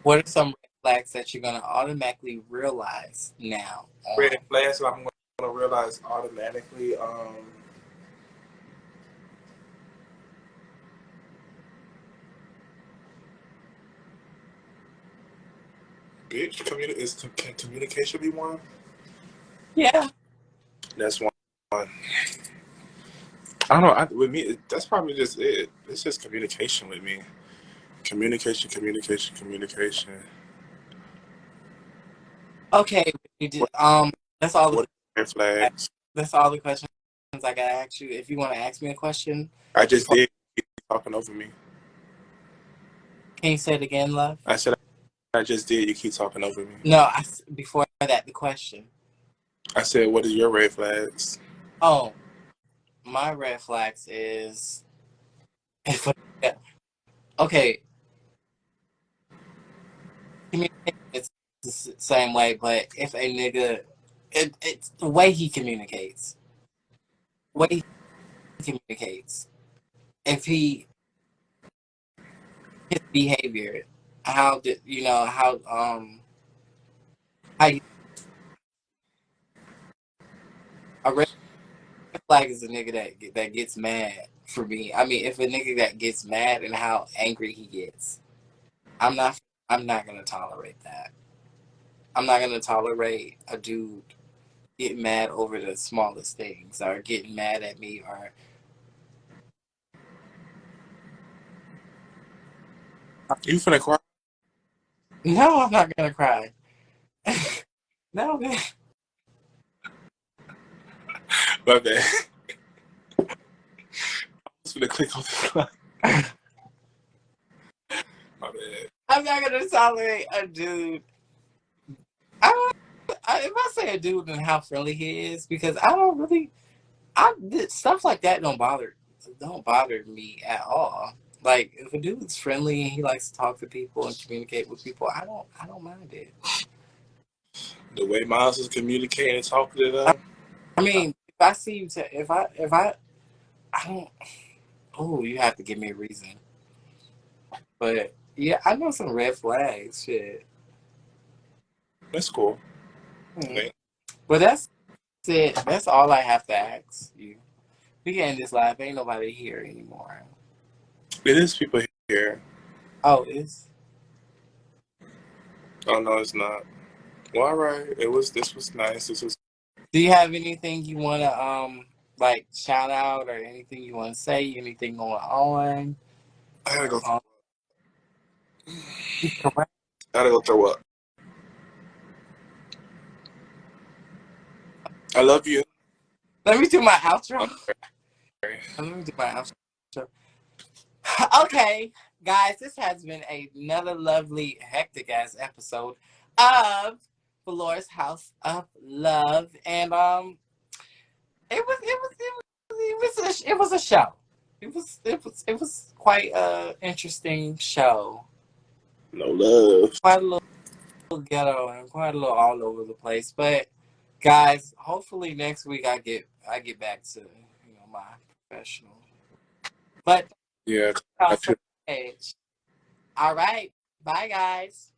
What are some red flags that you're gonna automatically realize now? Red flags that I'm gonna realize automatically. Bitch, can communication be one? Yeah. That's one. I don't know. With me, that's probably just it. It's just communication with me. Communication. Okay. You did. That's all the What red flags? that's all the questions I gotta ask you. If you want to ask me a question, I just before, did. You keep talking over me. can you say it again, love? I said I just did. You keep talking over me. No, before that the question. I said, what are your red flags? Oh, my red flags is okay. Communication is the same way, but if a nigga, it's the way he communicates. Way he communicates. If his behavior, how did you know how you, a red flag is a nigga that gets mad for me. I mean, if a nigga that gets mad and how angry he gets, I'm not I'm not gonna tolerate that. I'm not gonna tolerate a dude getting mad over the smallest things or getting mad at me or You finna cry? no, I'm not gonna cry. No, man. My bad. I was finna click on this line. My bad. I'm not gonna tolerate a dude. If I say a dude and how friendly he is, because I don't really, stuff like that don't bother me at all. Like if a dude's friendly and he likes to talk to people and communicate with people, I don't mind it. The way Miles is communicating and talking to them. I mean, if I see you, I don't. Oh, you have to give me a reason. But yeah, I know some red flags. Shit. That's cool. Mm. But that's it. That's all I have to ask you. We can end this live. Ain't nobody here anymore. It is people here. Oh, it's. Oh no, it's not. Well, all right. This was nice. This was. Do you have anything you wanna like shout out or anything you wanna say? Anything going on? I gotta go. Um, I gotta go throw up. I love you. let me do my outro. Okay. Let me do my outro. Okay. guys, this has been another lovely, hectic ass episode of Velorè's House of Love, and it was a show. It was quite a interesting show. No love. Quite a little ghetto and quite a little all over the place. But guys, hopefully next week I get back to my professional. But Yeah. also, all right, bye guys.